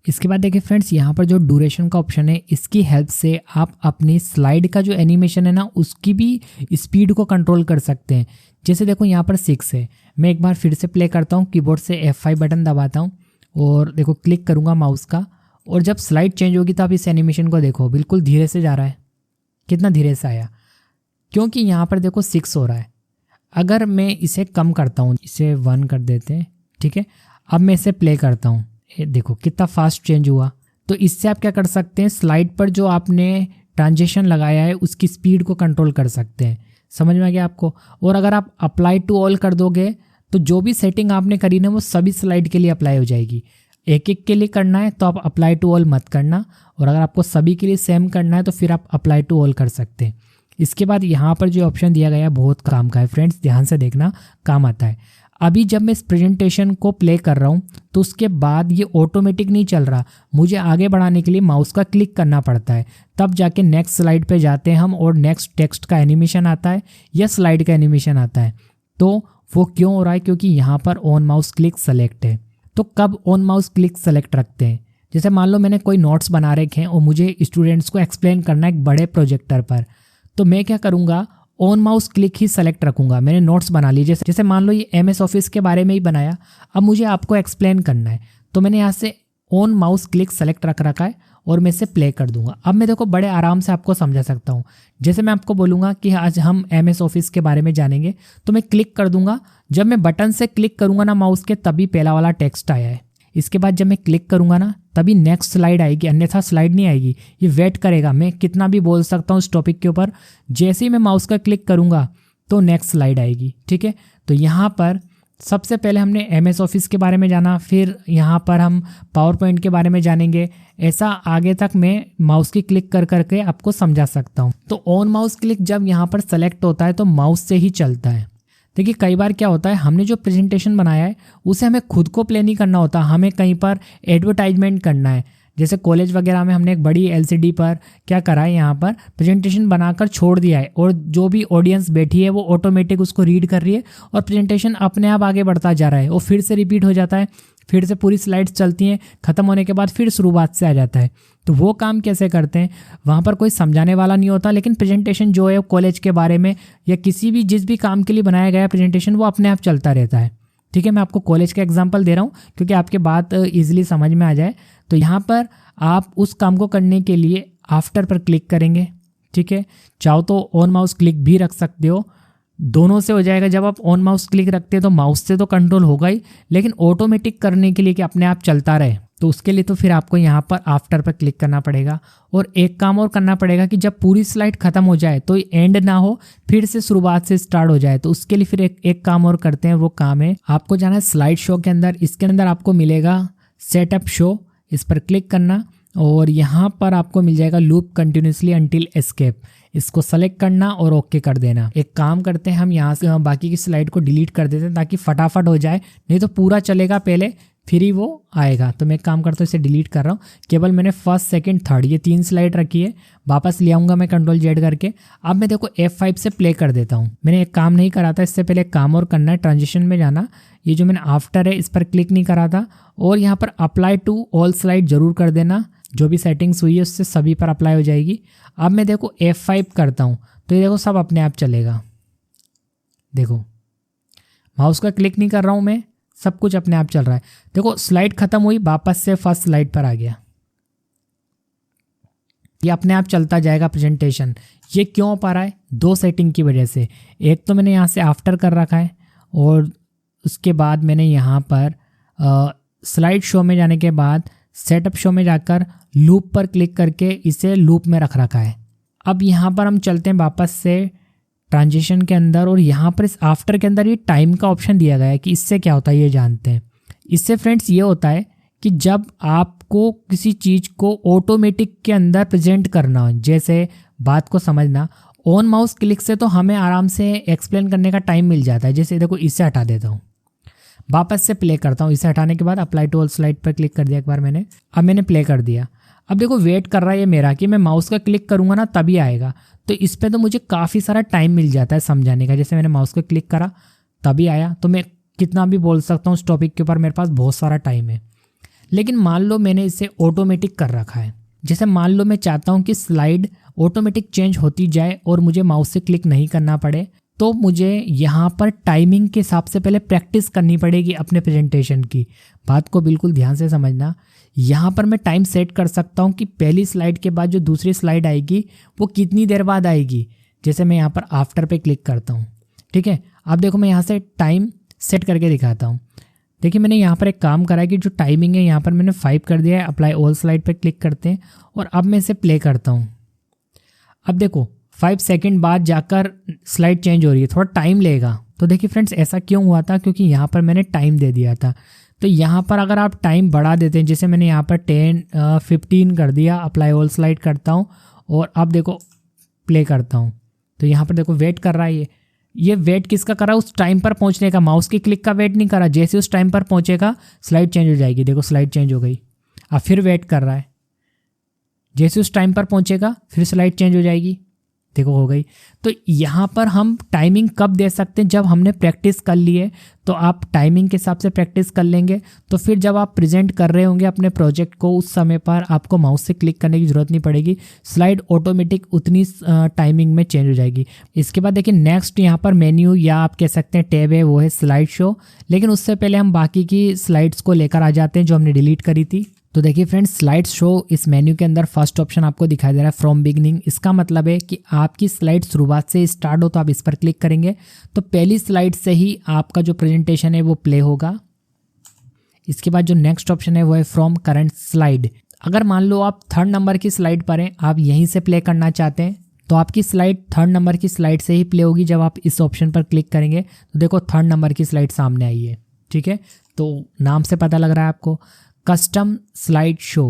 S1: इसके बाद देखिए फ्रेंड्स, यहाँ पर जो ड्यूरेशन का ऑप्शन है, इसकी हेल्प से आप अपनी स्लाइड का जो एनिमेशन है ना उसकी भी स्पीड को कंट्रोल कर सकते हैं। जैसे देखो यहाँ पर 6 है, मैं एक बार फिर से प्ले करता हूँ, कीबोर्ड से F5 बटन दबाता हूँ और देखो क्लिक करूँगा माउस का, और जब स्लाइड चेंज होगी तो आप इस एनिमेशन को देखो बिल्कुल धीरे से जा रहा है। कितना धीरे से आया, क्योंकि यहाँ पर देखो 6 हो रहा है। अगर मैं इसे कम करता हूँ, इसे 1 कर देते हैं, ठीक है। अब मैं इसे प्ले करता हूँ, देखो कितना फास्ट चेंज हुआ। तो इससे आप क्या कर सकते हैं, स्लाइड पर जो आपने ट्रांजिशन लगाया है उसकी स्पीड को कंट्रोल कर सकते हैं। समझ में आ गया आपको। और अगर आप अप्लाई टू ऑल कर दोगे तो जो भी सेटिंग आपने करी ना वो सभी स्लाइड के लिए अप्लाई हो जाएगी। एक एक के लिए करना है तो आप अप्लाई टू ऑल मत करना, और अगर आपको सभी के लिए सेम करना है तो फिर आप अप्लाई टू ऑल कर सकते हैं। इसके बाद यहाँ पर जो ऑप्शन दिया गया है बहुत काम का है फ्रेंड्स, ध्यान से देखना, काम आता है। अभी जब मैं इस प्रेजेंटेशन को प्ले कर रहा हूँ तो उसके बाद ये ऑटोमेटिक नहीं चल रहा, मुझे आगे बढ़ाने के लिए माउस का क्लिक करना पड़ता है, तब जाके नेक्स्ट स्लाइड पे जाते हैं हम और नेक्स्ट टेक्स्ट का एनिमेशन आता है या स्लाइड का एनिमेशन आता है। तो वो क्यों हो रहा है, क्योंकि यहाँ पर ऑन माउस क्लिक सेलेक्ट है। तो कब ऑन माउस क्लिक सेलेक्ट रखते हैं, जैसे मान लो मैंने कोई नोट्स बना रखे हैं और मुझे स्टूडेंट्स को एक्सप्लेन करना है एक बड़े प्रोजेक्टर पर, तो मैं क्या करूँगा, on mouse click he select रखूंगा। मैंने नोट्स बना लिए, जैसे मान लो ये MS ऑफिस के बारे में ही बनाया, अब मुझे आपको एक्सप्लेन करना है तो मैंने यहाँ से ऑन माउस क्लिक सेलेक्ट रख रखा है और मैं इसे प्ले कर दूंगा। अब मैं देखो बड़े आराम से आपको समझा सकता हूँ। जैसे मैं आपको बोलूँगा कि आज हम MS ऑफिस के बारे में जानेंगे, तो मैं क्लिक कर दूंगा। जब मैं बटन से क्लिक करूँगा ना माउस के, तभी पहला वाला टेक्स्ट आया है। इसके बाद जब मैं क्लिक करूँगा ना तभी नेक्स्ट स्लाइड आएगी, अन्यथा स्लाइड नहीं आएगी। ये वेट करेगा, मैं कितना भी बोल सकता हूँ इस टॉपिक के ऊपर, जैसे ही मैं माउस का क्लिक करूँगा तो नेक्स्ट स्लाइड आएगी। ठीक है, तो यहाँ पर सबसे पहले हमने MS ऑफिस के बारे में जाना, फिर यहाँ पर हम पावर पॉइंट के बारे में जानेंगे। ऐसा आगे तक मैं माउस की क्लिक कर करके आपको समझा सकता हूँ। तो ऑन माउस क्लिक जब यहाँ पर सेलेक्ट होता है तो माउस से ही चलता है। देखिए कई बार क्या होता है, हमने जो प्रेजेंटेशन बनाया है उसे हमें खुद को प्ले नहीं करना होता, हमें कहीं पर एडवर्टाइजमेंट करना है। जैसे कॉलेज वगैरह में हमने एक बड़ी एलसीडी पर क्या करा है, यहाँ पर प्रेजेंटेशन बनाकर छोड़ दिया है और जो भी ऑडियंस बैठी है वो ऑटोमेटिक उसको रीड कर रही है और प्रेजेंटेशन अपने आप आगे बढ़ता जा रहा है। वो फिर से रिपीट हो जाता है, फिर से पूरी स्लाइड्स चलती हैं, खत्म होने के बाद फिर शुरुआत से आ जाता है। तो वो काम कैसे करते हैं, वहाँ पर कोई समझाने वाला नहीं होता, लेकिन प्रेजेंटेशन जो है कॉलेज के बारे में या किसी भी जिस भी काम के लिए बनाया गया प्रेजेंटेशन वो अपने आप चलता रहता है। ठीक है, मैं आपको कॉलेज का एग्जांपल दे रहा हूँ क्योंकि आपके बात इजीली समझ में आ जाए। तो यहाँ पर आप उस काम को करने के लिए आफ्टर पर क्लिक करेंगे। ठीक है, चाहो तो ऑन माउस क्लिक भी रख सकते हो, दोनों से हो जाएगा। जब आप ऑन माउस क्लिक रखते हैं तो माउस से तो कंट्रोल होगा ही, लेकिन ऑटोमेटिक करने के लिए कि अपने आप चलता रहे तो उसके लिए तो फिर आपको यहाँ पर आफ्टर पर क्लिक करना पड़ेगा। और एक काम और करना पड़ेगा कि जब पूरी स्लाइड खत्म हो जाए तो एंड ना हो, फिर से शुरुआत से स्टार्ट हो जाए। तो उसके लिए फिर एक काम और करते हैं, वो काम है आपको जाना है स्लाइड शो के अंदर। इसके अंदर आपको मिलेगा सेटअप शो, इस पर क्लिक करना और यहाँ पर आपको मिल जाएगा लूप कंटिन्यूसली अंटिल एस्केप। इसको सेलेक्ट करना और ओके कर देना। एक काम करते हैं, हम यहाँ से बाकी की स्लाइड को डिलीट कर देते हैं ताकि फटाफट हो जाए, नहीं तो पूरा चलेगा पहले फिर ही वो आएगा। तो मैं एक काम करता हूँ, इसे डिलीट कर रहा हूँ। केवल मैंने फर्स्ट सेकंड थर्ड ये 3 स्लाइड रखी है, वापस ले आऊँगा मैं कंट्रोल जेड करके। अब मैं देखो F5 से प्ले कर देता हूँ। मैंने एक काम नहीं करा था, इससे पहले एक काम और करना है, ट्रांजिशन में जाना, ये जो मैंने आफ्टर है इस पर क्लिक नहीं करा था और यहाँ पर अप्लाई टू ऑल स्लाइड जरूर कर देना। जो भी सेटिंग्स हुई है उससे सभी पर अप्लाई हो जाएगी। अब मैं देखो F5 करता हूँ तो ये देखो सब अपने आप चलेगा। देखो माउस का क्लिक नहीं कर रहा हूँ मैं, सब कुछ अपने आप चल रहा है। देखो स्लाइड खत्म हुई, वापस से फर्स्ट स्लाइड पर आ गया। ये अपने आप चलता जाएगा प्रेजेंटेशन। ये क्यों पा रहा है? 2 सेटिंग की वजह से। एक तो मैंने यहाँ से आफ्टर कर रखा है और उसके बाद मैंने यहाँ पर स्लाइड शो में जाने के बाद सेटअप शो में जाकर लूप पर क्लिक करके इसे लूप में रख रखा है। अब यहाँ पर हम चलते हैं वापस से ट्रांजिशन के अंदर और यहाँ पर इस आफ्टर के अंदर ये टाइम का ऑप्शन दिया गया है कि इससे क्या होता है ये जानते हैं। इससे फ्रेंड्स ये होता है कि जब आपको किसी चीज़ को ऑटोमेटिक के अंदर प्रेजेंट करना हो, जैसे बात को समझना, ऑन माउस क्लिक से तो हमें आराम से एक्सप्लेन करने का टाइम मिल जाता है। जैसे देखो इसे हटा देता हूँ, वापस से प्ले करता हूँ। इसे हटाने के बाद अप्लाई टू ऑल स्लाइड पर क्लिक कर दिया एक बार मैंने, अब मैंने प्ले कर दिया। अब देखो वेट कर रहा है ये मेरा कि मैं माउस का क्लिक करूँगा ना तभी आएगा। तो इस पर तो मुझे काफ़ी सारा टाइम मिल जाता है समझाने का। जैसे मैंने माउस का क्लिक करा तभी आया, तो मैं कितना भी बोल सकता हूँ उस टॉपिक के ऊपर, मेरे पास बहुत सारा टाइम है। लेकिन मान लो मैंने इसे ऑटोमेटिक कर रखा है। जैसे मान लो मैं चाहता हूँ कि स्लाइड ऑटोमेटिक चेंज होती जाए और मुझे माउस से क्लिक नहीं करना पड़े, तो मुझे यहाँ पर टाइमिंग के हिसाब से पहले प्रैक्टिस करनी पड़ेगी अपने प्रेजेंटेशन की। बात को बिल्कुल ध्यान से समझना। यहाँ पर मैं टाइम सेट कर सकता हूँ कि पहली स्लाइड के बाद जो दूसरी स्लाइड आएगी वो कितनी देर बाद आएगी। जैसे मैं यहाँ पर आफ्टर पे क्लिक करता हूँ, ठीक है। अब देखो मैं यहाँ से टाइम सेट करके दिखाता हूँ। देखिए मैंने यहाँ पर एक काम करा है कि जो टाइमिंग है यहाँ पर मैंने 5 कर दिया है। अप्लाई ऑल स्लाइड पर क्लिक करते हैं और अब मैं इसे प्ले करता हूँ। अब देखो 5 सेकंड बाद जाकर स्लाइड चेंज हो रही है, थोड़ा टाइम लेगा। तो देखिए फ्रेंड्स ऐसा क्यों हुआ था, क्योंकि यहाँ पर मैंने टाइम दे दिया था। तो यहाँ पर अगर आप टाइम बढ़ा देते हैं, जैसे मैंने यहाँ पर 15 कर दिया, अप्लाई ऑल स्लाइड करता हूँ और अब देखो प्ले करता हूँ, तो यहाँ पर देखो वेट कर रहा है। ये वेट किसका करा? उस टाइम पर पहुँचने का, माउस की क्लिक का वेट नहीं करा। जैसे उस टाइम पर पहुँचेगा स्लाइड चेंज हो जाएगी। देखो स्लाइड चेंज हो गई। अब फिर वेट कर रहा है, जैसे उस टाइम पर पहुँचेगा फिर स्लाइड चेंज हो जाएगी। देखो हो गई। तो यहाँ पर हम टाइमिंग कब दे सकते हैं? जब हमने प्रैक्टिस कर ली है। तो आप टाइमिंग के हिसाब से प्रैक्टिस कर लेंगे तो फिर जब आप प्रेजेंट कर रहे होंगे अपने प्रोजेक्ट को, उस समय पर आपको माउस से क्लिक करने की ज़रूरत नहीं पड़ेगी। स्लाइड ऑटोमेटिक उतनी टाइमिंग में चेंज हो जाएगी। इसके बाद देखिए नेक्स्ट यहाँ पर मेन्यू या आप कह सकते हैं टैब है, वो है स्लाइड शो। लेकिन उससे पहले हम बाकी की स्लाइड्स को लेकर आ जाते हैं जो हमने डिलीट करी थी। तो देखिए फ्रेंड्स स्लाइड शो इस मेन्यू के अंदर फर्स्ट ऑप्शन आपको दिखाई दे रहा है फ्रॉम बिगनिंग। इसका मतलब है कि आपकी स्लाइड शुरुआत से स्टार्ट हो तो आप इस पर क्लिक करेंगे तो पहली स्लाइड से ही आपका जो प्रेजेंटेशन है वो प्ले होगा। इसके बाद जो नेक्स्ट ऑप्शन है वो है फ्रॉम करंट स्लाइड। अगर मान लो आप 3rd नंबर की स्लाइड पर हैं, आप यहीं से प्ले करना चाहते हैं तो आपकी स्लाइड 3rd नंबर की स्लाइड से ही प्ले होगी। जब आप इस ऑप्शन पर क्लिक करेंगे तो देखो 3rd नंबर की स्लाइड सामने आई है, ठीक है। तो नाम से पता लग रहा है आपको custom slide show.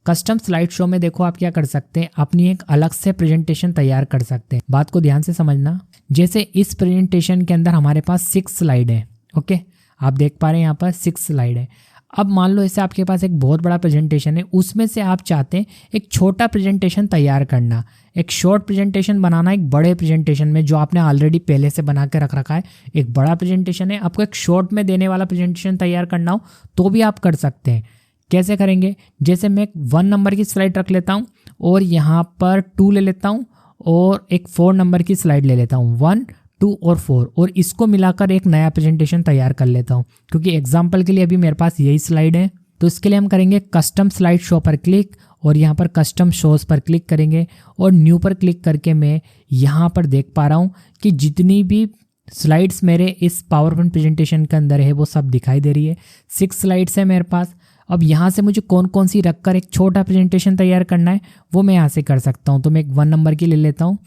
S1: Custom slide show में देखो आप क्या कर सकते हैं, अपनी एक अलग से प्रेजेंटेशन तैयार कर सकते हैं। बात को ध्यान से समझना। जैसे इस प्रेजेंटेशन के अंदर हमारे पास 6 स्लाइड है, ओके, आप देख पा रहे हैं यहाँ पर 6 स्लाइड है। अब मान लो ऐसे आपके पास एक बहुत बड़ा प्रेजेंटेशन है, उसमें से आप चाहते हैं एक छोटा प्रेजेंटेशन तैयार करना, एक शॉर्ट प्रेजेंटेशन बनाना एक बड़े प्रेजेंटेशन में जो आपने ऑलरेडी पहले से बना के रख रखा है। एक बड़ा प्रेजेंटेशन है, आपको एक शॉर्ट में देने वाला प्रेजेंटेशन तैयार करना हो तो भी आप कर सकते हैं। कैसे करेंगे, जैसे मैं 1 नंबर की स्लाइड रख लेता हूँ और यहाँ पर 2 ले लेता हूँ और एक 4 नंबर की स्लाइड ले लेता हूँ, 1, 2 और 4, और इसको मिलाकर एक नया प्रेजेंटेशन तैयार कर लेता हूँ। क्योंकि एग्जाम्पल के लिए अभी मेरे पास यही स्लाइड है, तो इसके लिए हम करेंगे कस्टम स्लाइड शो पर क्लिक और यहाँ पर कस्टम शोज पर क्लिक करेंगे और न्यू पर क्लिक करके मैं यहाँ पर देख पा रहा हूँ कि जितनी भी स्लाइड्स मेरे इस पावर पॉइंट प्रेजेंटेशन के अंदर है वो सब दिखाई दे रही है। 6 स्लाइड्स है मेरे पास। अब यहाँ से मुझे कौन कौन सी रखकर एक छोटा प्रेजेंटेशन तैयार करना है वो मैं यहाँ से कर सकता हूँ। तो मैं एक 1 नंबर की ले लेता हूँ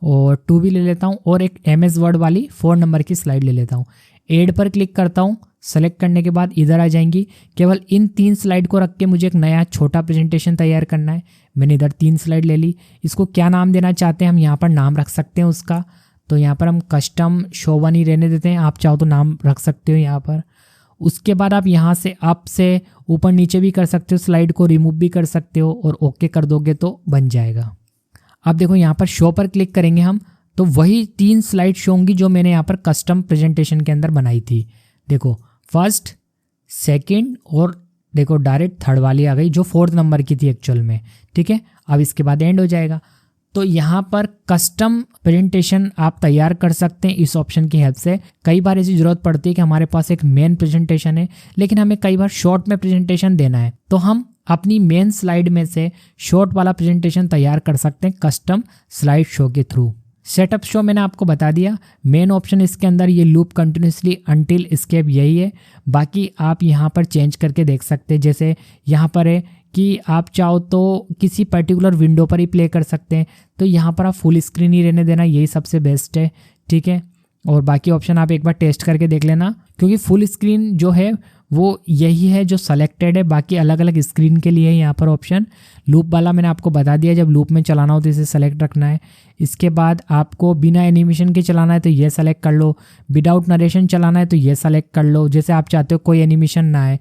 S1: और 2 भी ले लेता हूँ और एक MS वर्ड वाली 4 नंबर की स्लाइड ले लेता हूँ। ऐड पर क्लिक करता हूँ। सेलेक्ट करने के बाद इधर आ जाएंगी। केवल इन 3 स्लाइड को रख के मुझे एक नया छोटा प्रेजेंटेशन तैयार करना है। मैंने इधर 3 स्लाइड ले ली। इसको क्या नाम देना चाहते हैं हम यहाँ पर नाम रख सकते हैं उसका। तो यहाँ पर हम कस्टम शो 1 ही रहने देते हैं, आप चाहो तो नाम रख सकते हो यहाँ पर। उसके बाद आप यहाँ से अप से ऊपर नीचे भी कर सकते हो, स्लाइड को रिमूव भी कर सकते हो और ओके कर दोगे तो बन जाएगा। अब देखो यहाँ पर शो पर क्लिक करेंगे हम तो वही 3 स्लाइड शो होंगी जो मैंने यहाँ पर कस्टम प्रेजेंटेशन के अंदर बनाई थी। देखो फर्स्ट, सेकंड और देखो डायरेक्ट थर्ड वाली आ गई जो 4th नंबर की थी एक्चुअल में। ठीक है, अब इसके बाद एंड हो जाएगा। तो यहाँ पर कस्टम प्रेजेंटेशन आप तैयार कर सकते हैं इस ऑप्शन की हेल्प से। कई बार ऐसी जरूरत पड़ती है कि हमारे पास एक मेन प्रेजेंटेशन है लेकिन हमें कई बार शॉर्ट में प्रेजेंटेशन देना है, तो हम अपनी मेन स्लाइड में से शॉर्ट वाला प्रेजेंटेशन तैयार कर सकते हैं कस्टम स्लाइड शो के थ्रू। सेटअप शो मैंने आपको बता दिया। मेन ऑप्शन इसके अंदर ये लूप कंटिन्यूसली अनटिल एस्केप यही है। बाकी आप यहाँ पर चेंज करके देख सकते हैं। जैसे यहाँ पर है कि आप चाहो तो किसी पर्टिकुलर विंडो पर ही प्ले कर सकते हैं, तो यहाँ पर आप फुल स्क्रीन ही रहने देना, यही सबसे बेस्ट है। ठीक है, और बाकी ऑप्शन आप एक बार टेस्ट करके देख लेना क्योंकि फुल स्क्रीन जो है वो यही है जो सेलेक्टेड है। बाकी अलग अलग स्क्रीन के लिए यहाँ पर ऑप्शन लूप वाला मैंने आपको बता दिया, जब लूप में चलाना हो तो इसे सेलेक्ट रखना है। इसके बाद आपको बिना एनिमेशन के चलाना है तो ये सेलेक्ट कर लो, विदाउट नरेशन चलाना है तो ये सेलेक्ट कर लो। जैसे आप चाहते हो कोई एनिमेशन ना आए,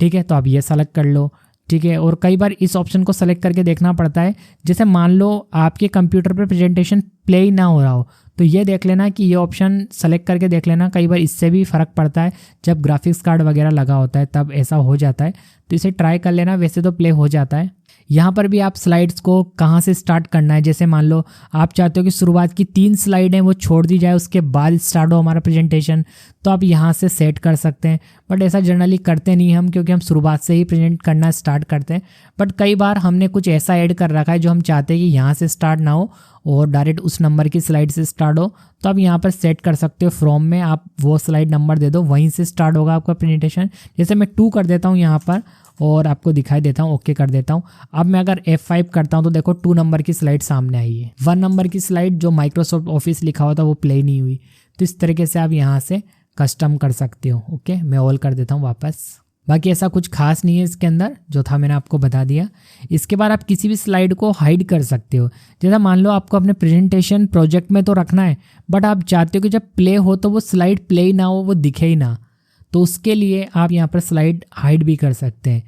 S1: ठीक है, तो आप ये सेलेक्ट कर लो। ठीक है, और कई बार इस ऑप्शन को सेलेक्ट करके देखना पड़ता है। जैसे मान लो आपके कंप्यूटर पर प्रेजेंटेशन प्ले ही ना हो रहा हो तो ये देख लेना कि ये ऑप्शन सेलेक्ट करके देख लेना। कई बार इससे भी फ़र्क पड़ता है, जब ग्राफिक्स कार्ड वगैरह लगा होता है तब ऐसा हो जाता है, तो इसे ट्राई कर लेना। वैसे तो प्ले हो जाता है। यहाँ पर भी आप स्लाइड्स को कहाँ से स्टार्ट करना है, जैसे मान लो आप चाहते हो कि शुरुआत की 3 स्लाइड हैं वो छोड़ दी जाए, उसके बाद स्टार्ट हो हमारा प्रेजेंटेशन, तो आप यहाँ से सेट कर सकते हैं। बट ऐसा जनरली करते नहीं हम, क्योंकि हम शुरुआत से ही प्रेजेंट करना स्टार्ट करते हैं। बट कई बार हमने कुछ ऐसा ऐड कर रखा है जो हम चाहते हैं कि यहाँ से स्टार्ट ना हो और डायरेक्ट उस नंबर की स्लाइड से स्टार्ट हो, तो आप यहाँ पर सेट कर सकते हो। फ्रॉम में आप वो स्लाइड नंबर दे दो, वहीं से स्टार्ट होगा आपका प्रेजेंटेशन। जैसे मैं 2 कर देता हूँ यहाँ पर और आपको दिखाई देता हूँ, ओके कर देता हूँ। अब मैं अगर F5 करता हूँ तो देखो 2 नंबर की स्लाइड सामने आई है। 1 नंबर की स्लाइड जो माइक्रोसॉफ्ट ऑफिस लिखा हुआ था वो प्ले नहीं हुई। तो इस तरीके से आप यहाँ से कस्टम कर सकते हो। ओके, मैं ऑल कर देता हूँ वापस। बाकी ऐसा कुछ खास नहीं है इसके अंदर, जो था मैंने आपको बता दिया। इसके बाद आप किसी भी स्लाइड को हाइड कर सकते हो। जैसा मान लो आपको अपने प्रेजेंटेशन प्रोजेक्ट में तो रखना है, बट आप चाहते हो कि जब प्ले हो तो वो स्लाइड प्ले ही ना हो, वो दिखे ही ना, तो उसके लिए आप यहाँ पर स्लाइड हाइड भी कर सकते हैं।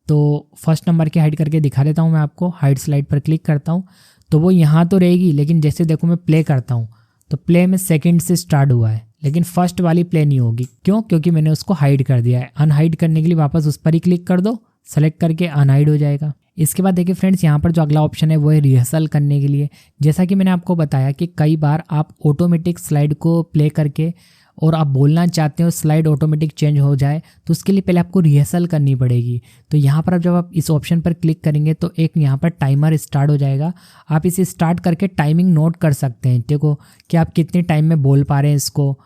S1: तो फर्स्ट नंबर की हाइड करके दिखा देता हूँ मैं आपको। हाइड स्लाइड पर क्लिक करता हूँ तो वो यहाँ तो रहेगी, लेकिन जैसे देखो मैं प्ले करता हूँ तो प्ले में सेकंड से स्टार्ट हुआ है, लेकिन फर्स्ट वाली प्ले नहीं होगी। क्यों? क्योंकि मैंने उसको हाइड कर दिया है। अनहाइड करने के लिए वापस उस पर ही क्लिक कर दो, सेलेक्ट करके अनहाइड हो जाएगा। इसके बाद देखिए फ्रेंड्स, यहाँ पर जो अगला ऑप्शन है वो है रिहर्सल करने के लिए। जैसा कि मैंने आपको बताया कि कई बार आप ऑटोमेटिक स्लाइड को प्ले करके और आप बोलना चाहते हो स्लाइड ऑटोमेटिक चेंज हो जाए, तो उसके लिए पहले आपको रिहर्सल करनी पड़ेगी। तो यहाँ पर जब आप इस ऑप्शन पर क्लिक करेंगे तो एक यहाँ पर टाइमर स्टार्ट हो जाएगा। आप इसे स्टार्ट करके टाइमिंग नोट कर सकते हैं। देखो कि आप कितने टाइम में बोल पा रहे हैं इसको।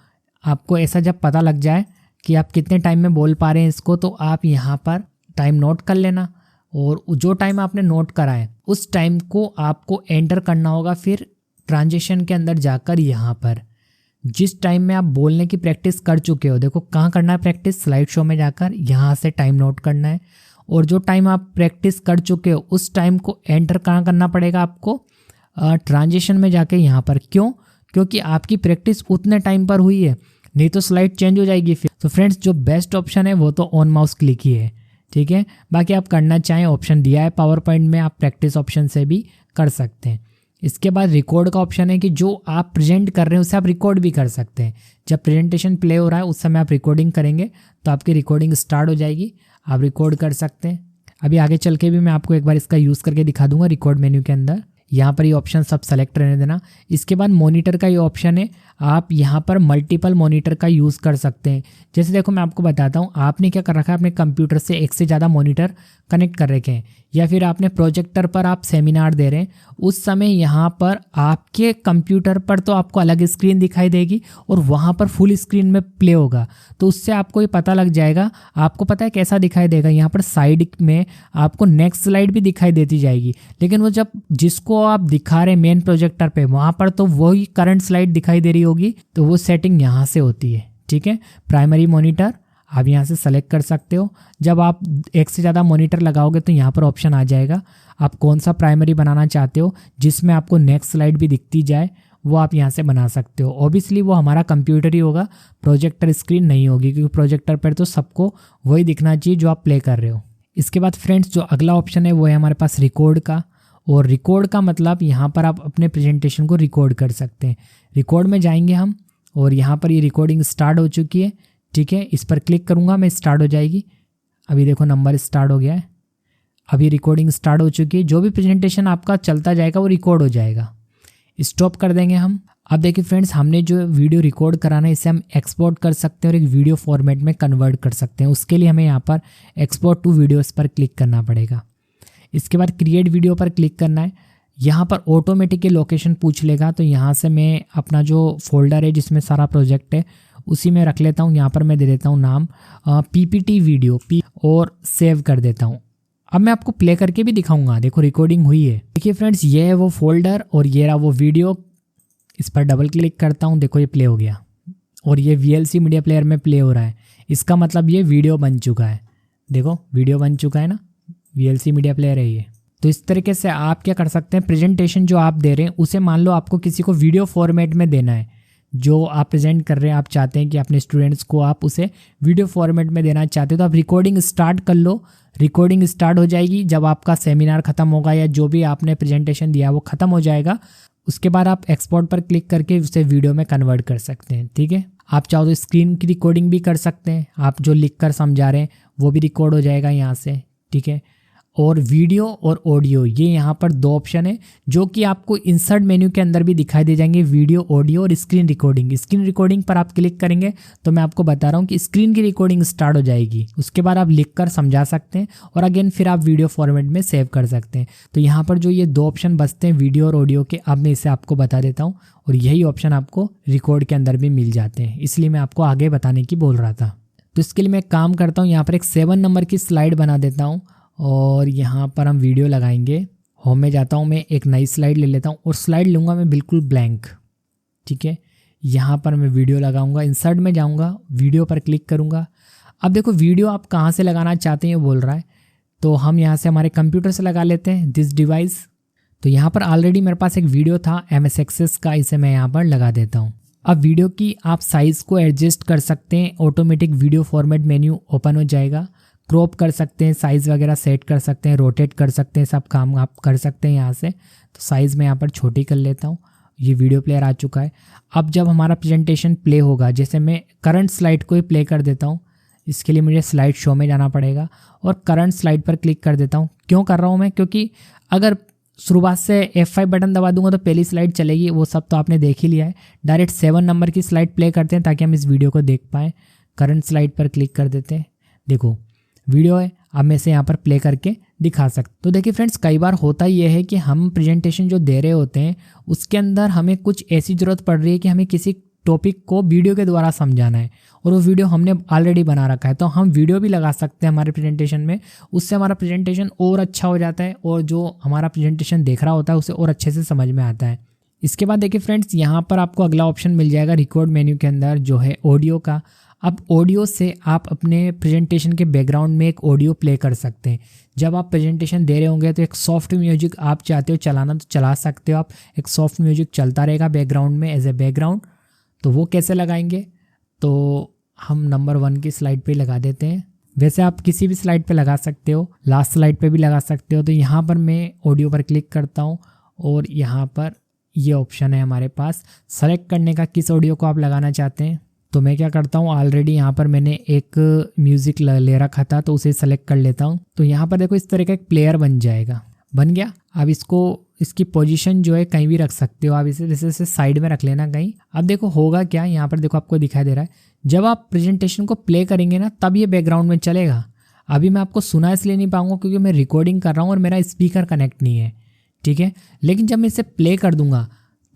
S1: आपको ऐसा जब पता लग जाए कि आप कितने टाइम में बोल पा रहे हैं इसको, तो आप यहाँ पर टाइम नोट कर लेना और जो टाइम आपने नोट करा है उस टाइम को आपको एंटर करना होगा। फिर ट्रांजिशन के अंदर जाकर यहाँ पर जिस टाइम में आप बोलने की प्रैक्टिस कर चुके हो, देखो कहाँ करना है प्रैक्टिस, स्लाइड शो में जाकर यहाँ से टाइम नोट करना है। और जो टाइम आप प्रैक्टिस कर चुके हो उस टाइम को एंटर कहाँ करना पड़ेगा आपको, ट्रांजिशन में जाके यहाँ पर। क्यों? क्योंकि आपकी प्रैक्टिस उतने टाइम पर हुई है, नहीं तो स्लाइड चेंज हो जाएगी फिर। तो फ्रेंड्स, जो बेस्ट ऑप्शन है वो तो ऑन माउस क्लिक ही है। ठीक है। बाकी आप करना चाहें ऑप्शन दिया है पावर पॉइंट में, आप प्रैक्टिस ऑप्शन से भी कर सकते हैं। इसके बाद रिकॉर्ड का ऑप्शन है कि जो आप प्रेजेंट कर रहे हैं उसे आप रिकॉर्ड भी कर सकते हैं। जब प्रेजेंटेशन प्ले हो रहा है उस समय आप रिकॉर्डिंग करेंगे तो आपकी रिकॉर्डिंग स्टार्ट हो जाएगी, आप रिकॉर्ड कर सकते हैं। अभी आगे चल के भी मैं आपको एक बार इसका यूज़ करके दिखा दूंगा। रिकॉर्ड मेन्यू के अंदर यहाँ पर ये ऑप्शन सब सेलेक्ट रहने देना। इसके बाद मॉनिटर का ये ऑप्शन है, आप यहाँ पर मल्टीपल मॉनिटर का यूज़ कर सकते हैं। जैसे देखो मैं आपको बताता हूँ, आपने क्या कर रखा है, अपने कंप्यूटर से एक से ज़्यादा मॉनिटर कनेक्ट कर रखे हैं, या फिर आपने प्रोजेक्टर पर आप सेमिनार दे रहे हैं, उस समय यहाँ पर आपके कंप्यूटर पर तो आपको अलग स्क्रीन दिखाई देगी और वहाँ पर फुल स्क्रीन में प्ले होगा। तो उससे आपको ये पता लग जाएगा। आपको पता है कैसा दिखाई देगा, यहाँ पर साइड में आपको नेक्स्ट स्लाइड भी दिखाई देती जाएगी, लेकिन वो जब जिसको आप दिखा रहे हैं मेन प्रोजेक्टर पे, वहाँ पर तो वही करंट स्लाइड दिखाई दे रही होगी। तो वो सेटिंग यहाँ से होती है, ठीक है। प्राइमरी मॉनिटर आप यहाँ से सेलेक्ट कर सकते हो। जब आप एक से ज़्यादा मॉनिटर लगाओगे तो यहाँ पर ऑप्शन आ जाएगा, आप कौन सा प्राइमरी बनाना चाहते हो जिसमें आपको नेक्स्ट स्लाइड भी दिखती जाए, वो आप यहाँ से बना सकते हो। ऑब्वियसली वो हमारा कंप्यूटर ही होगा, प्रोजेक्टर स्क्रीन नहीं होगी, क्योंकि प्रोजेक्टर पर तो सबको वही दिखना चाहिए जो आप प्ले कर रहे हो। इसके बाद फ्रेंड्स जो अगला ऑप्शन है वो है हमारे पास रिकॉर्ड का। और रिकॉर्ड का मतलब यहाँ पर आप अपने प्रेजेंटेशन को रिकॉर्ड कर सकते हैं। रिकॉर्ड में जाएंगे हम और यहाँ पर ये रिकॉर्डिंग स्टार्ट हो चुकी है, ठीक है। इस पर क्लिक करूँगा मैं, स्टार्ट हो जाएगी। अभी देखो नंबर स्टार्ट हो गया है, अभी रिकॉर्डिंग स्टार्ट हो चुकी है। जो भी प्रेजेंटेशन आपका चलता जाएगा वो रिकॉर्ड हो जाएगा। स्टॉप कर देंगे हम। अब देखिए फ्रेंड्स, हमने जो वीडियो रिकॉर्ड कराना है इसे हम एक्सपोर्ट कर सकते हैं और एक वीडियो फॉर्मेट में कन्वर्ट कर सकते हैं। उसके लिए हमें यहाँ पर एक्सपोर्ट टू वीडियोस पर क्लिक करना पड़ेगा। इसके बाद क्रिएट वीडियो पर क्लिक करना है। यहाँ पर ऑटोमेटिक लोकेशन पूछ लेगा, तो यहाँ से मैं अपना जो फोल्डर है जिसमें सारा प्रोजेक्ट है उसी में रख लेता हूँ। यहाँ पर मैं दे देता हूँ नाम पीपीटी वीडियो और सेव कर देता हूँ। अब मैं आपको प्ले करके भी दिखाऊंगा। देखो रिकॉर्डिंग हुई है। देखिए फ्रेंड्स, ये है वो फोल्डर और ये रहा वो वीडियो। इस पर डबल क्लिक करता हूँ, देखो ये प्ले हो गया और ये VLC मीडिया प्लेयर में प्ले हो रहा है। इसका मतलब ये वीडियो बन चुका है। देखो वीडियो बन चुका है ना, VLC मीडिया प्लेयर है ये। तो इस तरीके से आप क्या कर सकते हैं, प्रेजेंटेशन जो आप दे रहे हैं उसे मान लो आपको किसी को वीडियो फॉर्मेट में देना है। जो आप प्रेजेंट कर रहे हैं, आप चाहते हैं कि अपने स्टूडेंट्स को आप उसे वीडियो फॉर्मेट में देना चाहते हो, तो आप रिकॉर्डिंग स्टार्ट कर लो। रिकॉर्डिंग स्टार्ट हो जाएगी जब आपका सेमिनार खत्म होगा या जो भी आपने प्रेजेंटेशन दिया वो खत्म हो जाएगा। उसके बाद आप एक्सपोर्ट पर क्लिक करके उसे वीडियो में कन्वर्ट कर सकते हैं, ठीक है। आप चाहो तो स्क्रीन की रिकॉर्डिंग भी कर सकते हैं, आप जो लिख कर समझा रहे हैं वो भी रिकॉर्ड हो जाएगा यहाँ से, ठीक है। और वीडियो और ऑडियो, ये यहाँ पर दो ऑप्शन है जो कि आपको इंसर्ट मेन्यू के अंदर भी दिखाई दे जाएंगे, वीडियो ऑडियो और स्क्रीन रिकॉर्डिंग। स्क्रीन रिकॉर्डिंग पर आप क्लिक करेंगे तो मैं आपको बता रहा हूँ कि स्क्रीन की रिकॉर्डिंग स्टार्ट हो जाएगी। उसके बाद आप लिख कर समझा सकते हैं और अगेन फिर आप वीडियो फॉर्मेट में सेव कर सकते हैं। तो यहाँ पर जो ये दो ऑप्शन बचते हैं वीडियो और ऑडियो के, अब मैं इसे आपको बता देता हूँ और यही ऑप्शन आपको रिकॉर्ड के अंदर भी मिल जाते हैं, इसलिए मैं आपको आगे बताने की बोल रहा था। तो इसके लिए मैं काम करता हूँ, यहाँ पर एक 7 नंबर की स्लाइड बना देता हूँ और यहाँ पर हम वीडियो लगाएंगे। होम में जाता हूँ, मैं एक नई स्लाइड ले लेता हूँ और स्लाइड लूँगा मैं बिल्कुल ब्लैंक, ठीक है। यहाँ पर मैं वीडियो लगाऊंगा, इंसर्ट में जाऊँगा, वीडियो पर क्लिक करूँगा। अब देखो वीडियो आप कहाँ से लगाना चाहते हैं बोल रहा है, तो हम यहाँ से हमारे कंप्यूटर से लगा लेते हैं, दिस डिवाइस। तो यहाँ पर ऑलरेडी मेरे पास एक वीडियो था MS एक्सेस का, इसे मैं यहाँ पर लगा देता हूँ। अब वीडियो की आप साइज़ को एडजस्ट कर सकते हैं, automatic video format menu open हो जाएगा। क्रॉप कर सकते हैं, साइज़ वगैरह सेट कर सकते हैं, रोटेट कर सकते हैं, सब काम आप कर सकते हैं यहाँ से। तो साइज़ मैं यहाँ पर छोटी कर लेता हूँ। ये वीडियो प्लेयर आ चुका है। अब जब हमारा प्रेजेंटेशन प्ले होगा, जैसे मैं करंट स्लाइड को ही प्ले कर देता हूँ, इसके लिए मुझे स्लाइड शो में जाना पड़ेगा और करंट स्लाइड पर क्लिक कर देता हूँ। क्यों कर रहा हूँ मैं, क्योंकि अगर शुरुआत से F5 बटन दबा दूंगा तो पहली स्लाइड चलेगी, वो सब तो आपने देख ही लिया है। डायरेक्ट 7 नंबर की स्लाइड प्ले करते हैं ताकि हम इस वीडियो को देख पाएँ। करंट स्लाइड पर क्लिक कर देते हैं, देखो वीडियो है। अब मैं इसे यहाँ पर प्ले करके दिखा सकता। तो देखिए फ्रेंड्स, कई बार होता यह है कि हम प्रेजेंटेशन जो दे रहे होते हैं उसके अंदर हमें कुछ ऐसी ज़रूरत पड़ रही है कि हमें किसी टॉपिक को वीडियो के द्वारा समझाना है और वो वीडियो हमने ऑलरेडी बना रखा है, तो हम वीडियो भी लगा सकते हैं हमारे प्रेजेंटेशन में। उससे हमारा प्रेजेंटेशन और अच्छा हो जाता है और जो हमारा प्रेजेंटेशन देख रहा होता है उसे और अच्छे से समझ में आता है। इसके बाद देखिए फ्रेंड्स, यहाँ पर आपको अगला ऑप्शन मिल जाएगा रिकॉर्ड मेन्यू के अंदर, जो है ऑडियो का। अब ऑडियो से आप अपने प्रेजेंटेशन के बैकग्राउंड में एक ऑडियो प्ले कर सकते हैं। जब आप प्रेजेंटेशन दे रहे होंगे तो एक सॉफ्ट म्यूजिक आप चाहते हो चलाना तो चला सकते हो आप, एक सॉफ्ट म्यूजिक चलता रहेगा बैकग्राउंड में एज ए बैकग्राउंड। तो वो कैसे लगाएंगे, तो हम नंबर 1 की स्लाइड पे लगा देते हैं। वैसे आप किसी भी स्लाइड पे लगा सकते हो, लास्ट स्लाइड पे भी लगा सकते हो। तो यहाँ पर मैं ऑडियो पर क्लिक करता हूँ और यहाँ पर ये ऑप्शन है हमारे पास सेलेक्ट करने का, किस ऑडियो को आप लगाना चाहते हैं। तो मैं क्या करता हूँ, ऑलरेडी यहाँ पर मैंने एक म्यूज़िक ले रखा था तो उसे सेलेक्ट कर लेता हूँ। तो यहाँ पर देखो इस तरह का एक प्लेयर बन जाएगा, बन गया। अब इसकी पोजीशन जो है कहीं भी रख सकते हो आप, इसे जैसे साइड में रख लेना कहीं। अब देखो होगा क्या, यहाँ पर देखो आपको दिखाई दे रहा है, जब आप प्रेजेंटेशन को प्ले करेंगे ना तब ये बैकग्राउंड में चलेगा। अभी मैं आपको सुना इसलिए नहीं पाऊंगा क्योंकि मैं रिकॉर्डिंग कर रहा हूँ और मेरा स्पीकर कनेक्ट नहीं है, ठीक है। लेकिन जब मैं इसे प्ले कर दूंगा